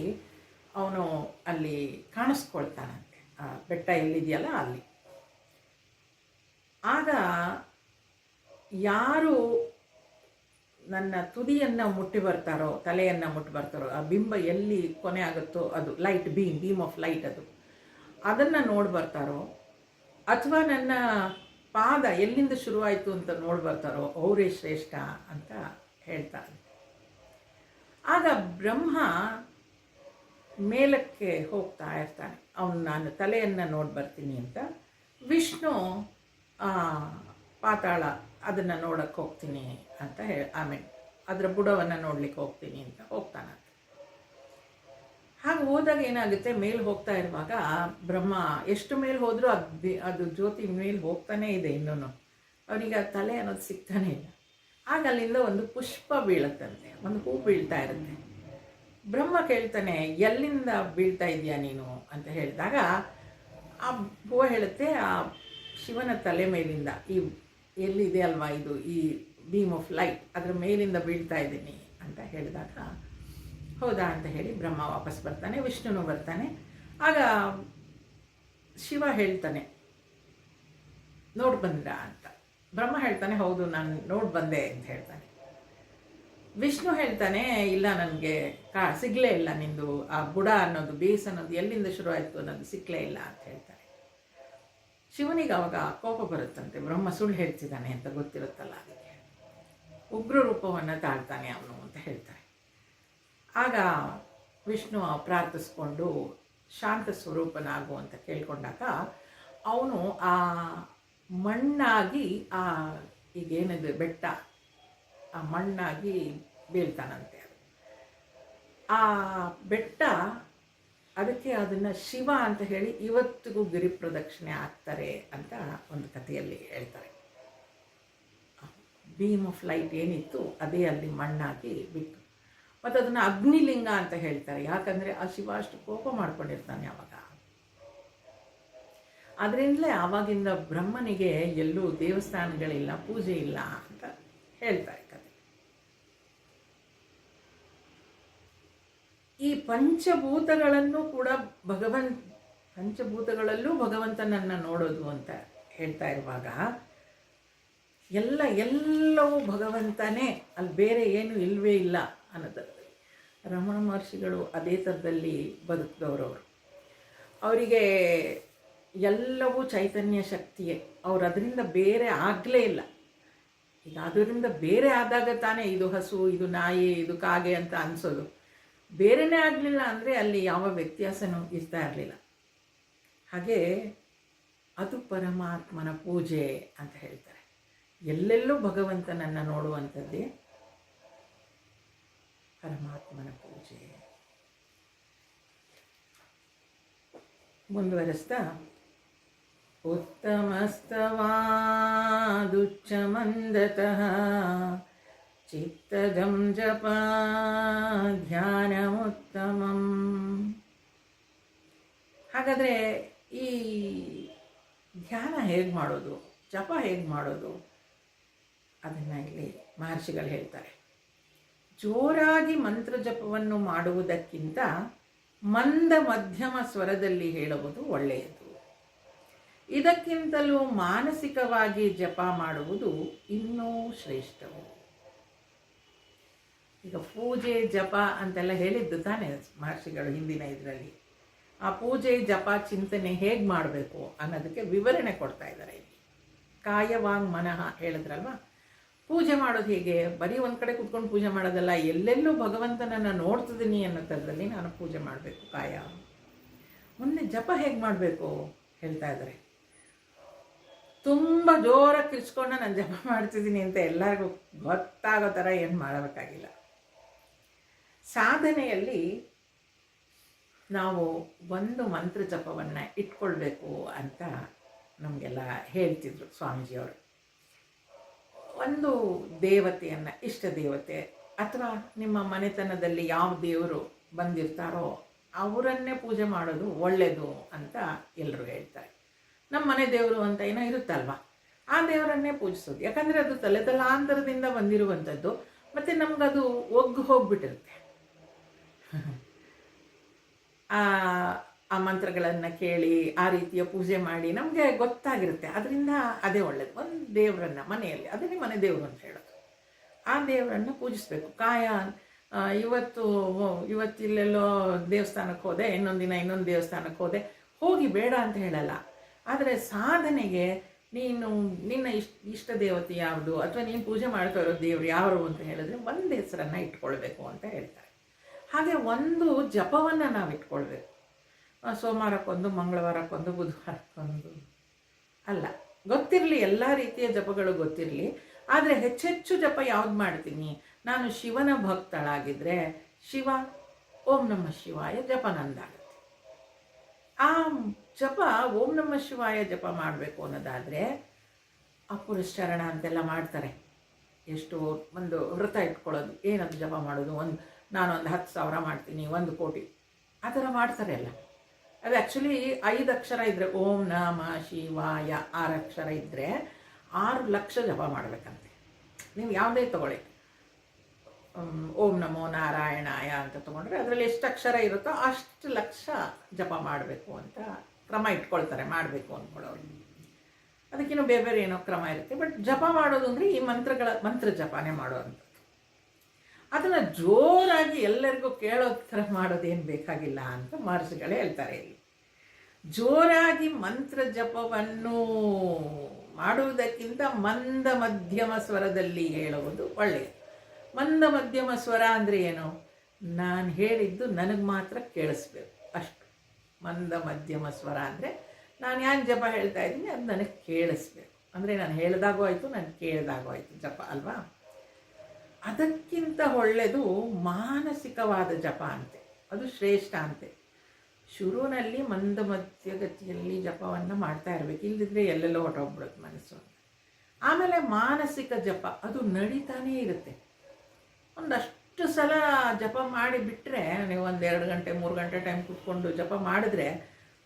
ಅವನು ಅಲ್ಲಿ ಕಾಣಿಸ್ಕೊಳ್ತಾನಂತೆ, ಆ ಬೆಟ್ಟ ಎಲ್ಲಿದೆಯಲ್ಲ ಅಲ್ಲಿ. ಆಗ ಯಾರು ನನ್ನ ತುದಿಯನ್ನು ಮುಟ್ಟಿ ಬರ್ತಾರೋ, ತಲೆಯನ್ನು ಮುಟ್ಟಿ ಬರ್ತಾರೋ, ಆ ಬಿಂಬ ಎಲ್ಲಿ ಕೊನೆ ಆಗುತ್ತೋ ಅದು ಲೈಟ್ ಬೀಮ್ ಆಫ್ ಲೈಟ್ ಅದನ್ನು ನೋಡಿ ಬರ್ತಾರೋ, ಅಥವಾ ನನ್ನ ಪಾದ ಎಲ್ಲಿಂದ ಶುರುವಾಯಿತು ಅಂತ ನೋಡಿ ಬರ್ತಾರೋ ಅವರೇ ಶ್ರೇಷ್ಠ ಅಂತ ಹೇಳ್ತಾರೆ. ಆಗ ಬ್ರಹ್ಮ ಮೇಲಕ್ಕೆ ಹೋಗ್ತಾ ಇರ್ತಾನೆ, ಅವನು ನಾನು ತಲೆಯನ್ನು ನೋಡಿ ಬರ್ತೀನಿ ಅಂತ. ವಿಷ್ಣು ಪಾತಾಳ ಅದನ್ನು ನೋಡಕ್ಕೆ ಹೋಗ್ತೀನಿ ಅಂತ ಆಮೇಲೆ ಅದರ ಬುಡವನ್ನು ನೋಡ್ಲಿಕ್ಕೆ ಹೋಗ್ತೀನಿ ಅಂತ ಹೋಗ್ತಾನೆ. ಹಾಗೆ ಹೋದಾಗ ಏನಾಗುತ್ತೆ, ಮೇಲೆ ಹೋಗ್ತಾ ಇರುವಾಗ ಬ್ರಹ್ಮ ಎಷ್ಟು ಮೇಲೆ ಹೋದರೂ ಅದು ಜ್ಯೋತಿ ಮೇಲೆ ಹೋಗ್ತಾನೇ ಇದೆ, ಇನ್ನೂ ಅವನಿಗೆ ಆ ತಲೆ ಅನ್ನೋದು ಸಿಗ್ತಾನೇ ಇಲ್ಲ. ಆಗ ಅಲ್ಲಿಂದ ಒಂದು ಪುಷ್ಪ ಬೀಳುತ್ತಂತೆ, ಒಂದು ಹೂ ಬೀಳ್ತಾ ಇರುತ್ತೆ. ಬ್ರಹ್ಮ ಕೇಳ್ತಾನೆ, ಎಲ್ಲಿಂದ ಬೀಳ್ತಾ ಇದೆಯಾ ನೀನು ಅಂತ ಹೇಳಿದಾಗ ಆ ಹೂವು ಹೇಳುತ್ತೆ, ಆ ಶಿವನ ತಲೆ ಮೇಲಿಂದ, ಈ ಎಲ್ಲಿದೆ ಅಲ್ವಾ ಇದು ಈ ಬೀಮ್ ಆಫ್ ಲೈಟ್, ಅದರ ಮೇಲಿಂದ ಬೀಳ್ತಾ ಇದ್ದೀನಿ ಅಂತ ಹೇಳಿದಾಗ ಹೌದಾ ಅಂತ ಹೇಳಿ ಬ್ರಹ್ಮ ವಾಪಸ್ ಬರ್ತಾನೆ, ವಿಷ್ಣುನು ಬರ್ತಾನೆ. ಆಗ ಶಿವ ಹೇಳ್ತಾನೆ, ನೋಡಿ ಬಂದ್ರ ಅಂತ. ಬ್ರಹ್ಮ ಹೇಳ್ತಾನೆ, ಹೌದು ನಾನು ನೋಡಿ ಬಂದೆ ಅಂತ ಹೇಳ್ತಾನೆ. ವಿಷ್ಣು ಹೇಳ್ತಾನೆ, ಇಲ್ಲ ನನಗೆ ಸಿಗಲೇ ಇಲ್ಲ, ನಿಂದು ಆ ಬುಡ ಅನ್ನೋದು, ಬೇಸ್ ಅನ್ನೋದು ಎಲ್ಲಿಂದ ಶುರು ಆಯಿತು ಅನ್ನೋದು ಸಿಕ್ಕಲೇ ಇಲ್ಲ ಅಂತ ಹೇಳ್ತಾನೆ. ಶಿವನಿಗೆ ಅವಾಗ ಕೋಪ ಬರುತ್ತಂತೆ, ಬ್ರಹ್ಮ ಸುಳ್ಳು ಹೇಳ್ತಿದ್ದಾನೆ ಅಂತ ಗೊತ್ತಿರುತ್ತಲ್ಲ, ಅದಕ್ಕೆ ಉಗ್ರ ರೂಪವನ್ನು ತಾಳ್ತಾನೆ ಅವನು ಅಂತ ಹೇಳ್ತಾರೆ. ಆಗ ವಿಷ್ಣು ಪ್ರಾರ್ಥಿಸ್ಕೊಂಡು ಶಾಂತ ಸ್ವರೂಪನಾಗು ಅಂತ ಕೇಳ್ಕೊಂಡಾಗ ಅವನು ಆ ಮಣ್ಣಾಗಿ, ಆ ಈಗೇನಿದೆ ಬೆಟ್ಟ, ಆ ಮಣ್ಣಾಗಿ ಬೀಳ್ತಾನಂತೆ. ಆ ಬೆಟ್ಟ, ಅದಕ್ಕೆ ಅದನ್ನು ಶಿವ ಅಂತ ಹೇಳಿ ಇವತ್ತಿಗೂ ಗಿರಿ ಪ್ರದಕ್ಷಿಣೆ ಆಗ್ತಾರೆ ಅಂತ ಒಂದು ಕಥೆಯಲ್ಲಿ ಹೇಳ್ತಾರೆ. ಬೀಮ್ ಆಫ್ ಲೈಟ್ ಏನಿತ್ತು ಅದೇ ಅಲ್ಲಿ ಮಣ್ಣಾಗಿ ಬಿಟ್ಟು, ಮತ್ತು ಅದನ್ನು ಅಗ್ನಿಲಿಂಗ ಅಂತ ಹೇಳ್ತಾರೆ. ಯಾಕಂದರೆ ಆ ಶಿವ ಅಷ್ಟು ಕೋಪ ಮಾಡ್ಕೊಂಡಿರ್ತಾನೆ ಆವಾಗ. ಅದರಿಂದಲೇ ಆವಾಗಿಂದ ಬ್ರಹ್ಮನಿಗೆ ಎಲ್ಲೂ ದೇವಸ್ಥಾನಗಳಿಲ್ಲ, ಪೂಜೆ ಇಲ್ಲ ಅಂತ ಹೇಳ್ತಾರೆ ಕಥೆ. ಈ ಪಂಚಭೂತಗಳನ್ನು ಕೂಡ ಪಂಚಭೂತಗಳಲ್ಲೂ ಭಗವಂತನನ್ನು ನೋಡೋದು ಅಂತ ಹೇಳ್ತಾ ಇರುವಾಗ ಎಲ್ಲವೂ ಭಗವಂತನೇ, ಅಲ್ಲಿ ಬೇರೆ ಏನು ಇಲ್ಲವೇ ಇಲ್ಲ ಅನ್ನೋದು. ರಮಣ ಮಹರ್ಷಿಗಳು ಅದೇ ಥರದಲ್ಲಿ ಬದುಕಿದವರು. ಅವರಿಗೆ ಎಲ್ಲವೂ ಚೈತನ್ಯ ಶಕ್ತಿಯೇ, ಅವರು ಅದರಿಂದ ಬೇರೆ ಆಗಲೇ ಇಲ್ಲ. ಈಗ ಅದರಿಂದ ಬೇರೆ ಆದಾಗ ತಾನೇ ಇದು ಹಸು, ಇದು ನಾಯಿ, ಇದು ಕಾಗೆ ಅಂತ ಅನಿಸೋದು. ಬೇರೆಯೇ ಆಗಲಿಲ್ಲ ಅಂದರೆ ಅಲ್ಲಿ ಯಾವ ವ್ಯತ್ಯಾಸನೂ ಇರ್ತಾ ಇರಲಿಲ್ಲ. ಹಾಗೆ ಅದು ಪರಮಾತ್ಮನ ಪೂಜೆ ಅಂತ ಹೇಳ್ತಾರೆ. ಎಲ್ಲೆಲ್ಲೂ ಭಗವಂತನನ್ನು ನೋಡುವಂಥದ್ದೇ ಪರಮಾತ್ಮನ ಪೂಜೆ. ಮುಂದುವರೆಸ್ತಾ, ಉತ್ತಮಸ್ತವಾದುಚ್ಚಮಂದತಃ ಚಿತ್ತದಂ ಜಪ ಧ್ಯಾನಮುತ್ತಮಂ. ಹಾಗಾದರೆ ಈ ಧ್ಯಾನ ಹೇಗೆ ಮಾಡೋದು, ಜಪ ಹೇಗೆ ಮಾಡೋದು, ಅದನ್ನು ಇಲ್ಲಿ ಮಹರ್ಷಿಗಳು ಹೇಳ್ತಾರೆ. ಜೋರಾಗಿ ಮಂತ್ರ ಜಪವನ್ನು ಮಾಡುವುದಕ್ಕಿಂತ ಮಂದ ಮಧ್ಯಮ ಸ್ವರದಲ್ಲಿ ಹೇಳುವುದು ಒಳ್ಳೆಯದು. ಇದಕ್ಕಿಂತಲೂ ಮಾನಸಿಕವಾಗಿ ಜಪ ಮಾಡುವುದು ಇನ್ನೂ ಶ್ರೇಷ್ಠವು. ಈಗ ಪೂಜೆ ಜಪ ಅಂತೆಲ್ಲ ಹೇಳಿದ್ದು ತಾನೇ ಮಹರ್ಷಿಗಳು ಹಿಂದಿನ ಇದರಲ್ಲಿ. ಆ ಪೂಜೆ ಜಪ ಚಿಂತನೆ ಹೇಗೆ ಮಾಡಬೇಕು ಅನ್ನೋದಕ್ಕೆ ವಿವರಣೆ ಕೊಡ್ತಾ ಇದ್ದಾರೆ ಇಲ್ಲಿ. ಕಾಯವಾಂಗ್ ಮನಃ ಹೇಳಿದ್ರಲ್ವ, ಪೂಜೆ ಮಾಡೋದು ಹೇಗೆ, ಬರೀ ಒಂದು ಕಡೆ ಕೂತ್ಕೊಂಡು ಪೂಜೆ ಮಾಡೋದಲ್ಲ, ಎಲ್ಲೆಲ್ಲೂ ಭಗವಂತನನ್ನು ನೋಡ್ತಿದ್ದೀನಿ ಅನ್ನೋ ಥರದಲ್ಲಿ ನಾನು ಪೂಜೆ ಮಾಡಬೇಕು ಕಾಯ. ಮುಂದೆ ಜಪ ಹೇಗೆ ಮಾಡಬೇಕು ಹೇಳ್ತಾ ಇದ್ದಾರೆ. ತುಂಬ ಜೋರಾಗಿ ಕಿರ್ಚ್ಕೊಂಡು ನಾನು ಜಪ ಮಾಡ್ತಿದ್ದೀನಿ ಅಂತ ಎಲ್ಲರಿಗೂ ಗೊತ್ತಾಗೋ ಥರ ಏನು ಮಾಡಬೇಕಾಗಿಲ್ಲ. ಸಾಧನೆಯಲ್ಲಿ ನಾವು ಒಂದು ಮಂತ್ರ ಜಪವನ್ನು ಇಟ್ಕೊಳ್ಬೇಕು ಅಂತ ನಮಗೆಲ್ಲ ಹೇಳ್ತಿದ್ರು ಸ್ವಾಮೀಜಿಯವರು. ಒಂದು ದೇವತೆಯನ್ನು, ಇಷ್ಟ ದೇವತೆ ಅಥವಾ ನಿಮ್ಮ ಮನೆತನದಲ್ಲಿ ಯಾವ ದೇವರು ಬಂದಿರ್ತಾರೋ ಅವರನ್ನೇ ಪೂಜೆ ಮಾಡೋದು ಒಳ್ಳೆಯದು ಅಂತ ಎಲ್ಲರೂ ಹೇಳ್ತಾರೆ. ನಮ್ಮ ಮನೆ ದೇವರು ಅಂತ ಏನೋ ಇರುತ್ತಲ್ವ, ಆ ದೇವರನ್ನೇ ಪೂಜಿಸೋದು. ಯಾಕಂದರೆ ಅದು ತಲೆತಲಾಂತರದಿಂದ ಬಂದಿರುವಂಥದ್ದು, ಮತ್ತು ನಮಗದು ಒಗ್ಗು ಹೋಗ್ಬಿಟ್ಟಿರುತ್ತೆ. ಆ ಆ ಮಂತ್ರಗಳನ್ನು ಕೇಳಿ ಆ ರೀತಿಯ ಪೂಜೆ ಮಾಡಿ ನಮಗೆ ಗೊತ್ತಾಗಿರುತ್ತೆ. ಅದರಿಂದ ಅದೇ ಒಳ್ಳೆಯದು. ಒಂದು ದೇವರನ್ನು ಮನೆಯಲ್ಲಿ, ಅದನ್ನೇ ಮನೆ ದೇವರು ಅಂತ ಹೇಳೋದು, ಆ ದೇವರನ್ನು ಪೂಜಿಸಬೇಕು. ಇವತ್ತಿಲ್ಲೆಲ್ಲೋ ದೇವಸ್ಥಾನಕ್ಕೆ ಹೋದೆ, ಇನ್ನೊಂದು ದಿನ ಇನ್ನೊಂದು ದೇವಸ್ಥಾನಕ್ಕೆ ಹೋಗಿ ಬೇಡ ಅಂತ ಹೇಳಲ್ಲ. ಆದರೆ ಸಾಧನೆಗೆ ನಿನ್ನ ಇಷ್ಟ ದೇವತೆ ಯಾವುದು, ಅಥವಾ ನೀನು ಪೂಜೆ ಮಾಡ್ತಾ ಇರೋ ದೇವರು ಯಾರು ಅಂತ ಹೇಳಿದ್ರೆ ಒಂದು ಹೆಸರನ್ನು ಇಟ್ಕೊಳ್ಬೇಕು ಅಂತ ಹೇಳ್ತಾರೆ. ಹಾಗೆ ಒಂದು ಜಪವನ್ನು ನಾವು ಇಟ್ಕೊಳ್ಬೇಕು. ಸೋಮವಾರಕ್ಕೊಂದು, ಮಂಗಳವಾರಕ್ಕೊಂದು, ಬುಧವಾರಕ್ಕೊಂದು ಅಲ್ಲ, ಗೊತ್ತಿರಲಿ, ಎಲ್ಲ ರೀತಿಯ ಜಪಗಳು ಗೊತ್ತಿರಲಿ. ಆದರೆ ಹೆಚ್ಚೆಚ್ಚು ಜಪ ಯಾವ್ದು ಮಾಡ್ತೀನಿ, ನಾನು ಶಿವನ ಭಕ್ತಳಾಗಿದ್ದರೆ ಶಿವ ಓಂ ನಮಃ ಶಿವಾಯ ಜಪ ನಂದಾಗುತ್ತೆ. ಆ ಜಪ ಓಂ ನಮಃ ಶಿವಾಯ ಜಪ ಮಾಡಬೇಕು ಅನ್ನೋದಾದರೆ ಅಪುರಶ್ಚರಣ ಅಂತೆಲ್ಲ ಮಾಡ್ತಾರೆ. ಎಷ್ಟು ಒಂದು ವ್ರತ ಇಟ್ಕೊಳ್ಳೋದು, ಏನದು ಜಪ ಮಾಡೋದು, ನಾನೊಂದು 10,000 ಮಾಡ್ತೀನಿ, 1 ಕೋಟಿ ಆ ಥರ ಮಾಡ್ತಾರೆ ಎಲ್ಲ. ಅದು ಆ್ಯಕ್ಚುಲಿ 5 ಅಕ್ಷರ ಇದ್ದರೆ, ಓಂ ನಮಃ ಶಿವಾಯ 6 ಅಕ್ಷರ ಇದ್ದರೆ 6 ಲಕ್ಷ ಜಪ ಮಾಡಬೇಕಂತೆ. ನೀವು ಯಾವುದೇ ತಗೊಳ್ಳಿ, ಓಂ ನಮೋ ನಾರಾಯಣಾಯ ಅಂತ ತೊಗೊಂಡ್ರೆ ಅದರಲ್ಲಿ ಎಷ್ಟು ಅಕ್ಷರ ಇರುತ್ತೋ ಅಷ್ಟು ಲಕ್ಷ ಜಪ ಮಾಡಬೇಕು ಅಂತ ಕ್ರಮ ಇಟ್ಕೊಳ್ತಾರೆ, ಮಾಡಬೇಕು ಅಂದ್ಕೊಳ್ಳೋರು. ಅದಕ್ಕಿನ್ನೂ ಬೇರೆ ಬೇರೆ ಏನೋ ಕ್ರಮ ಇರುತ್ತೆ. ಬಟ್ ಜಪ ಮಾಡೋದು ಅಂದರೆ ಈ ಮಂತ್ರ ಜಪನೇ ಮಾಡೋವಂಥದ್ದು. ಅದನ್ನು ಜೋರಾಗಿ ಎಲ್ಲರಿಗೂ ಕೇಳೋ ಥರ ಮಾಡೋದೇನು ಬೇಕಾಗಿಲ್ಲ ಅಂತ ಮಹರ್ಷಿಗಳೇ ಹೇಳ್ತಾರೆ. ಇಲ್ಲಿ ಜೋರಾಗಿ ಮಂತ್ರ ಜಪವನ್ನು ಮಾಡುವುದಕ್ಕಿಂತ ಮಂದ ಮಧ್ಯಮ ಸ್ವರದಲ್ಲಿ ಹೇಳುವುದು ಒಳ್ಳೆಯದು. ಮಂದ ಮಧ್ಯಮ ಸ್ವರ ಅಂದರೆ ಏನು, ನಾನು ಹೇಳಿದ್ದು ನನಗೆ ಮಾತ್ರ ಕೇಳಿಸ್ಬೇಕು ಅಷ್ಟು. ಮಂದ ಮಧ್ಯಮ ಸ್ವರ ಅಂದರೆ ನಾನು ಏನು ಜಪ ಹೇಳ್ತಾ ಇದ್ದೀನಿ ಅದು ನನಗೆ ಕೇಳಿಸ್ಬೇಕು. ಅಂದರೆ ನಾನು ಹೇಳಿದಾಗೂ ಆಯಿತು, ನಾನು ಕೇಳಿದಾಗೂ ಆಯಿತು ಜಪ ಅಲ್ವಾ. ಅದಕ್ಕಿಂತ ಒಳ್ಳೆಯದು ಮಾನಸಿಕವಾದ ಜಪ ಅಂತೆ, ಅದು ಶ್ರೇಷ್ಠ ಅಂತೆ. ಶುರುವಿನಲ್ಲಿ ಮಂದ ಮಧ್ಯಗತಿಯಲ್ಲಿ ಜಪವನ್ನು ಮಾಡ್ತಾ ಇರಬೇಕು, ಇಲ್ಲದಿದ್ದರೆ ಎಲ್ಲೆಲ್ಲೋ ಹೊರಟೋಗ್ಬಿಡುತ್ತೆ ಮನಸ್ಸು. ಆಮೇಲೆ ಮಾನಸಿಕ ಜಪ ಅದು ನಡೀತಾನೇ ಇರುತ್ತೆ. ಒಂದಷ್ಟು ಸಲ ಜಪ ಮಾಡಿಬಿಟ್ರೆ, ನೀವು 1-2 ಗಂಟೆ 3 ಗಂಟೆ ಟೈಮ್ ಕೂತ್ಕೊಂಡು ಜಪ ಮಾಡಿದ್ರೆ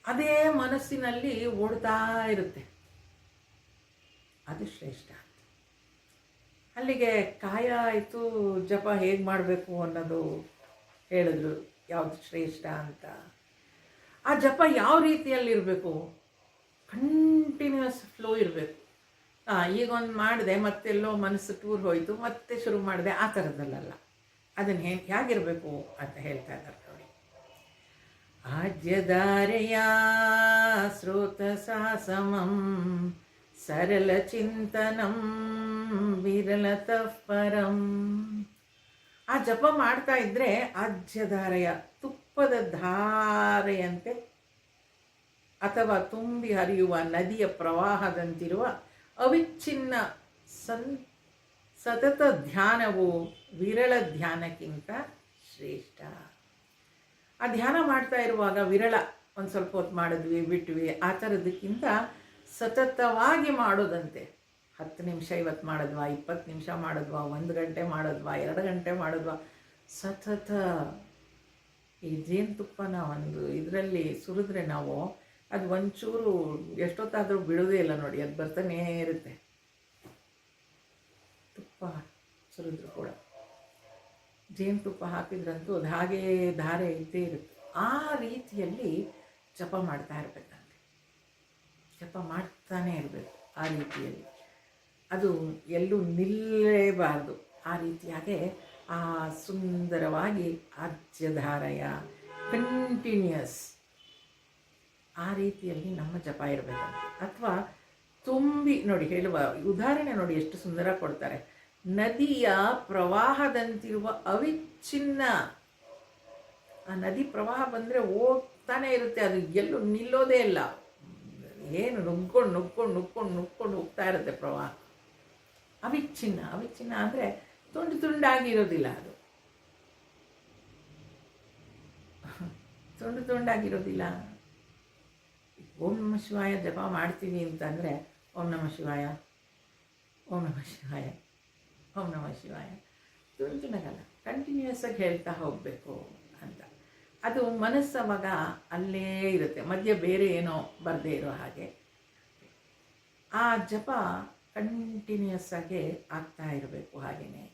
ಅದೇ ಮನಸ್ಸಿನಲ್ಲಿ ಓಡ್ತಾ ಇರುತ್ತೆ. ಅದು ಶ್ರೇಷ್ಠ. ಅಲ್ಲಿಗೆ ಕಾಯ ಆಯಿತು, ಜಪ ಹೇಗೆ ಮಾಡಬೇಕು ಅನ್ನೋದು ಹೇಳಿದ್ರು, ಯಾವುದು ಶ್ರೇಷ್ಠ ಅಂತ. ಆ ಜಪ ಯಾವ ರೀತಿಯಲ್ಲಿರಬೇಕು, ಕಂಟಿನ್ಯೂಸ್ ಫ್ಲೋ ಇರಬೇಕು. ಈಗೊಂದು ಮಾಡಿದೆ ಮತ್ತೆಲ್ಲೋ ಮನಸ್ಸು ಟೂರ್ ಹೋಯಿತು ಮತ್ತೆ ಶುರು ಮಾಡಿದೆ, ಆ ಥರದಲ್ಲ. ಅದನ್ನು ಹೇಗಿರಬೇಕು ಅಂತ ಹೇಳ್ತಾ ಇದ್ದಾರೆ ನೋಡಿ. ಆಜ್ಯಧಾರೆಯ ಸ್ರೋತಸಾ ಸಮಂ ಸರಳ ಚಿಂತನಂ ವಿರಳತಃ ಪರಂ. ಆ ಜಪ ಮಾಡ್ತಾ ಇದ್ದರೆ ಆಜ್ಯಧಾರೆಯ ತುಪ್ಪದ ಧಾರೆಯಂತೆ ಅಥವಾ ತುಂಬಿ ಹರಿಯುವ ನದಿಯ ಪ್ರವಾಹದಂತಿರುವ ಅವಿಚ್ಛಿನ್ನ ಸತತ ಧ್ಯಾನವು ವಿರಳ ಧ್ಯಾನಕ್ಕಿಂತ ಶ್ರೇಷ್ಠ. ಆ ಧ್ಯಾನ ಮಾಡ್ತಾ ಇರುವಾಗ ವಿರಳ, ಒಂದು ಸ್ವಲ್ಪ ಹೊತ್ತು ಮಾಡಿದ್ವಿ ಬಿಟ್ವಿ, ಆ ಥರದಕ್ಕಿಂತ ಸತತವಾಗಿ ಮಾಡೋದಂತೆ. 10 ನಿಮಿಷ ಇವತ್ತು ಮಾಡಿದ್ವಾ, 20 ನಿಮಿಷ ಮಾಡಿದ್ವಾ, 1 ಗಂಟೆ ಮಾಡಿದ್ವಾ, 2 ಗಂಟೆ ಮಾಡಿದ್ವಾ, ಸತತ. ಈ ಜೇನುತುಪ್ಪನ ಒಂದು ಇದರಲ್ಲಿ ಸುರಿದ್ರೆ ನಾವು ಅದು ಒಂಚೂರು ಎಷ್ಟೊತ್ತಾದರೂ ಬಿಡೋದೇ ಇಲ್ಲ ನೋಡಿ, ಅದು ಬರ್ತಾನೇ ಇರುತ್ತೆ. ತುಪ್ಪ ಸುರಿದ್ರು ಕೂಡ, ಜೇನುತುಪ್ಪ ಹಾಕಿದ್ರಂತೂ ಅದು ಹಾಗೇ ಧಾರೆ ಇದ್ದೇ ಇರುತ್ತೆ. ಆ ರೀತಿಯಲ್ಲಿ ಜಪ ಮಾಡ್ತಾ ಇರಬೇಕಂತೆ, ಜಪ ಮಾಡ್ತಾನೇ ಇರಬೇಕು ಆ ರೀತಿಯಲ್ಲಿ. ಅದು ಎಲ್ಲೂ ನಿಲ್ಲಲೇಬಾರ್ದು. ಆ ರೀತಿಯಾಗೆ ಆ ಸುಂದರವಾಗಿ ಆಜ್ಯಧಾರೆಯ ಕಂಟಿನ್ಯೂಯಸ್ ಆ ರೀತಿಯಲ್ಲಿ ನಮ್ಮ ಜಪ ಇರಬೇಕಂತೆ. ಅಥವಾ ತುಂಬಿ ನೋಡಿ, ಹೇಳುವ ಉದಾಹರಣೆ ನೋಡಿ ಎಷ್ಟು ಸುಂದರ ಕೊಡ್ತಾರೆ. ನದಿಯ ಪ್ರವಾಹದಂತಿರುವ ಅವಿಚ್ಛಿನ್ನ, ಆ ನದಿ ಪ್ರವಾಹ ಬಂದರೆ ಹೋಗ್ತಾನೆ ಇರುತ್ತೆ, ಅದು ಎಲ್ಲೂ ನಿಲ್ಲೋದೇ ಇಲ್ಲ. ಏನು ನುಗ್ಕೊಂಡು ಹೋಗ್ತಾ ಇರುತ್ತೆ ಪ್ರವಾಹ. ಅವಿಚ್ಛಿನ್ನ ಅಂದರೆ ತುಂಡಾಗಿರೋದಿಲ್ಲ, ಅದು ತುಂಡಾಗಿರೋದಿಲ್ಲ. ಓಂ ನಮಃ ಶಿವಾಯ ಜಪ ಮಾಡ್ತೀವಿ ಅಂತಂದರೆ ಓಂ ನಮಃ ಶಿವಾಯ, ಓಂ ನಮಃ ಶಿವಾಯ, ಓಂ ನಮಃ ಶಿವಾಯ ತುಂಡಾಗಲ್ಲ, ಕಂಟಿನ್ಯೂಸ್ ಆಗಿ ಹೇಳ್ತಾ ಹೋಗಬೇಕು ಅಂತ. ಅದು ಮನಸ್ಸವಾಗ ಅಲ್ಲೇ ಇರುತ್ತೆ, ಮಧ್ಯೆ ಬೇರೆ ಏನೋ ಬರದೇ ಇರೋ ಹಾಗೆ. ಆ ಜಪ ಕಂಟಿನ್ಯೂಸ್ ಆಗಿ ಆಗ್ತಾ ಇರಬೇಕು. ಹಾಗೆಯೇ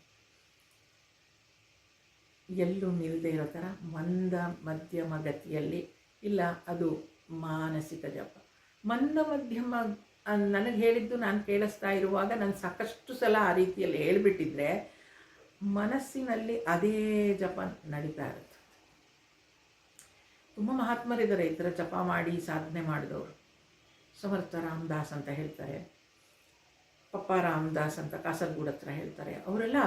ಎಲ್ಲೂ ನಿಲ್ಲದೆ ಇರೋ ಥರ ಮಂದ ಮಧ್ಯಮ ಗತಿಯಲ್ಲಿ, ಇಲ್ಲ ಅದು ಮಾನಸಿಕ ಜಪ. ಮಂದ ಮಧ್ಯಮ ನನಗೆ ಹೇಳಿದ್ದು ನಾನು ಕೇಳಿಸ್ತಾ ಇರುವಾಗ ನಾನು ಸಾಕಷ್ಟು ಸಲ ಆ ರೀತಿಯಲ್ಲಿ ಹೇಳಿಬಿಟ್ಟಿದ್ರೆ ಮನಸ್ಸಿನಲ್ಲಿ ಅದೇ ಜಪ ನಡೀತಾ ಇರುತ್ತೆ. ತುಂಬ ಮಹಾತ್ಮರಿದ್ದಾರೆ ಈ ಥರ ಜಪ ಮಾಡಿ ಸಾಧನೆ ಮಾಡಿದವರು. ಸಮರ್ಥ ರಾಮದಾಸ್ ಅಂತ ಹೇಳ್ತಾರೆ, ಪಪ್ಪ ರಾಮದಾಸ್ ಅಂತ ಕಾಸರಗೋಡು ಹತ್ರ ಹೇಳ್ತಾರೆ. ಅವರೆಲ್ಲ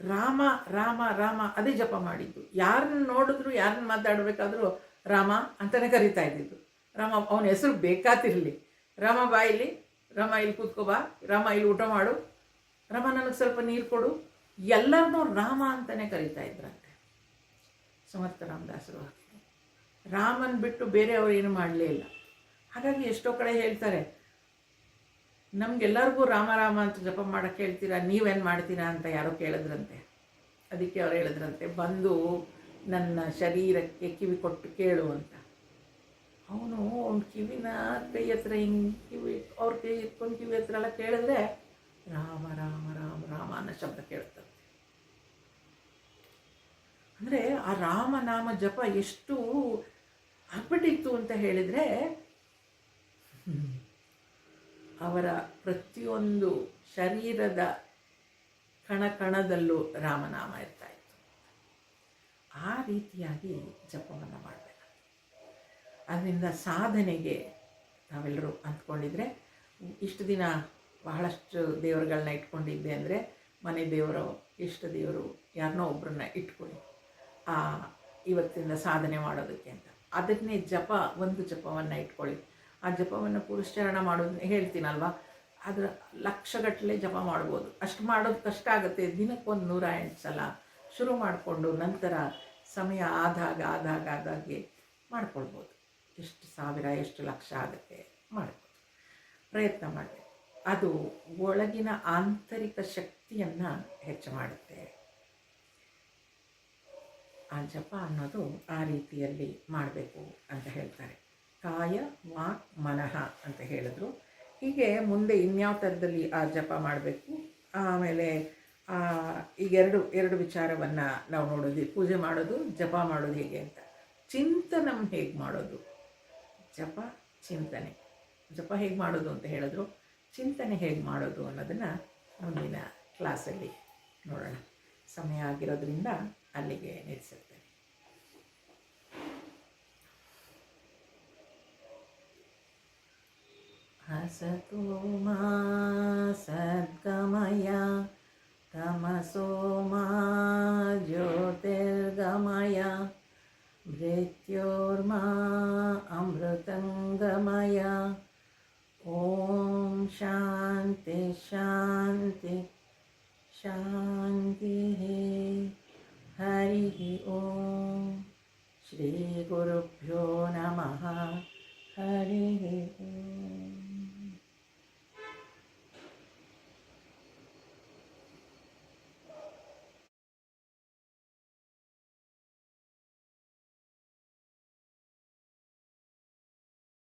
ರಾಮ ರಾಮ ರಾಮ ಅದೇ ಜಪ ಮಾಡಿದ್ದು. ಯಾರನ್ನ ನೋಡಿದ್ರು, ಯಾರನ್ನ ಮಾತಾಡಬೇಕಾದ್ರೂ ರಾಮ ಅಂತಲೇ ಕರಿತಾ ಇದ್ದಿದ್ದು. ರಾಮ ಅವನ ಹೆಸರು ಬೇಕಾತಿರಲಿ, ರಾಮ ಬಾ ಇಲ್ಲಿ, ರಾಮ ಇಲ್ಲಿ ಕೂತ್ಕೋ ಬಾ, ರಾಮ ಇಲ್ಲಿ ಊಟ ಮಾಡು, ರಾಮ ನನಗೆ ಸ್ವಲ್ಪ ನೀರು ಕೊಡು, ಎಲ್ಲರನ್ನೂ ರಾಮ ಅಂತಲೇ ಕರಿತಾ ಇದ್ರಂತೆ ಸಮರ್ಥ ರಾಮದಾಸರು. ರಾಮನ್ ಬಿಟ್ಟು ಬೇರೆ ಅವರು ಏನು ಮಾಡಲೇ ಇಲ್ಲ. ಹಾಗಾಗಿ ಎಷ್ಟೋ ಕಡೆ ಹೇಳ್ತಾರೆ, ನಮಗೆಲ್ಲರಿಗೂ ರಾಮ ರಾಮ ಅಂತ ಜಪ ಮಾಡೋಕ್ಕೆ ಹೇಳ್ತೀರಾ, ನೀವೇನು ಮಾಡ್ತೀರಾ ಅಂತ ಯಾರೋ ಕೇಳಿದ್ರಂತೆ. ಅದಕ್ಕೆ ಅವ್ರು ಹೇಳಿದ್ರಂತೆ, ಬಂದು ನನ್ನ ಶರೀರಕ್ಕೆ ಕಿವಿ ಕೊಟ್ಟು ಕೇಳು ಅಂತ. ಅವನು ಅವ್ನ ಕಿವಿನ ಕೈ ಹತ್ರ ಹಿಂಗೆ ಕಿವಿ ಅವ್ರ ಕೈ ಇಟ್ಕೊಂಡು ಕಿವಿ ಹತ್ರ ಎಲ್ಲ ಕೇಳಿದ್ರೆ ರಾಮ ರಾಮ ರಾಮ ರಾಮ ಅನ್ನೋ ಶಬ್ದ ಕೇಳ್ತದೆ. ಅಂದರೆ ಆ ರಾಮನಾಮ ಜಪ ಎಷ್ಟು ಆಗ್ಬಿಟ್ಟಿತ್ತು ಅಂತ ಹೇಳಿದರೆ, ಅವರ ಪ್ರತಿಯೊಂದು ಶರೀರದ ಕಣಕಣದಲ್ಲೂ ರಾಮನಾಮ ಇರ್ತಾ ಇತ್ತು. ಆ ರೀತಿಯಾಗಿ ಜಪವನ್ನು ಮಾಡಬೇಕು. ಅದರಿಂದ ಸಾಧನೆಗೆ ನಾವೆಲ್ಲರೂ ಅಂದ್ಕೊಂಡಿದ್ರೆ, ಇಷ್ಟು ದಿನ ಬಹಳಷ್ಟು ದೇವರುಗಳನ್ನ ಇಟ್ಕೊಂಡಿದ್ದೆ ಅಂದರೆ ಮನೆ ದೇವರು, ಇಷ್ಟ ದೇವರು ಯಾರನ್ನೋ ಒಬ್ಬರನ್ನ ಇಟ್ಕೊಳ್ಳಿ ಇವತ್ತಿಂದ ಸಾಧನೆ ಮಾಡೋದಕ್ಕೆ ಅಂತ. ಅದನ್ನೇ ಜಪ, ಒಂದು ಜಪವನ್ನು ಇಟ್ಕೊಳ್ಳಿ. ಆ ಜಪವನ್ನು ಪುರಸ್ಚರಣ ಮಾಡೋದು ಹೇಳ್ತೀನಲ್ವ, ಅದರ ಲಕ್ಷಗಟ್ಟಲೆ ಜಪ ಮಾಡ್ಬೋದು. ಅಷ್ಟು ಮಾಡೋದು ಕಷ್ಟ ಆಗುತ್ತೆ. ದಿನಕ್ಕೊಂದು 108 ಸಲ ಶುರು ಮಾಡಿಕೊಂಡು ನಂತರ ಸಮಯ ಆದಾಗೆ ಮಾಡ್ಕೊಳ್ಬೋದು. ಎಷ್ಟು ಸಾವಿರ ಎಷ್ಟು ಲಕ್ಷ ಆಗುತ್ತೆ ಮಾಡ್ಬೋದು, ಪ್ರಯತ್ನ ಮಾಡಬೇಕು. ಅದು ಒಳಗಿನ ಆಂತರಿಕ ಶಕ್ತಿಯನ್ನು ಹೆಚ್ಚು ಮಾಡುತ್ತೆ. ಆ ಜಪ ಅನ್ನೋದು ಆ ರೀತಿಯಲ್ಲಿ ಮಾಡಬೇಕು ಅಂತ ಹೇಳ್ತಾರೆ. ಕಾಯ ವಾಕ್ ಮನಃ ಅಂತ ಹೇಳಿದ್ರು. ಹೀಗೆ ಮುಂದೆ ಇನ್ಯಾವ ಥರದಲ್ಲಿ ಆ ಜಪ ಮಾಡಬೇಕು. ಆಮೇಲೆ ಈಗ ಎರಡು ವಿಚಾರವನ್ನು ನಾವು ನೋಡೋದು, ಪೂಜೆ ಮಾಡೋದು, ಜಪ ಮಾಡೋದು ಹೇಗೆ ಅಂತ. ಚಿಂತನಂ ಹೇಗೆ ಮಾಡೋದು, ಜಪ ಚಿಂತನೆ. ಜಪ ಹೇಗೆ ಮಾಡೋದು ಅಂತ ಹೇಳಿದ್ರು, ಚಿಂತನೆ ಹೇಗೆ ಮಾಡೋದು ಅನ್ನೋದನ್ನು ಮುಂದಿನ ಕ್ಲಾಸಲ್ಲಿ ನೋಡೋಣ. ಸಮಯ ಆಗಿರೋದ್ರಿಂದ ಅಲ್ಲಿಗೆ ನಿಲ್ಲಿಸುತ್ತೇನೆ. ಹಸತೋ ಮಾ ಸದ್ಗಮಯ ತಮಸೋ ಮಾ ಜ್ಯೋತಿರ್ಗಮಯ ಮೃತ್ಯೋರ್ಮಾ ಅಮೃತಂಗಮಯ. ಓಂ ಶಾಂತಿ ಶಾಂತಿ ಶಾಂತಿ. ಹರಿ ಓಂ. ಶ್ರೀ ಗುರುಭ್ಯೋ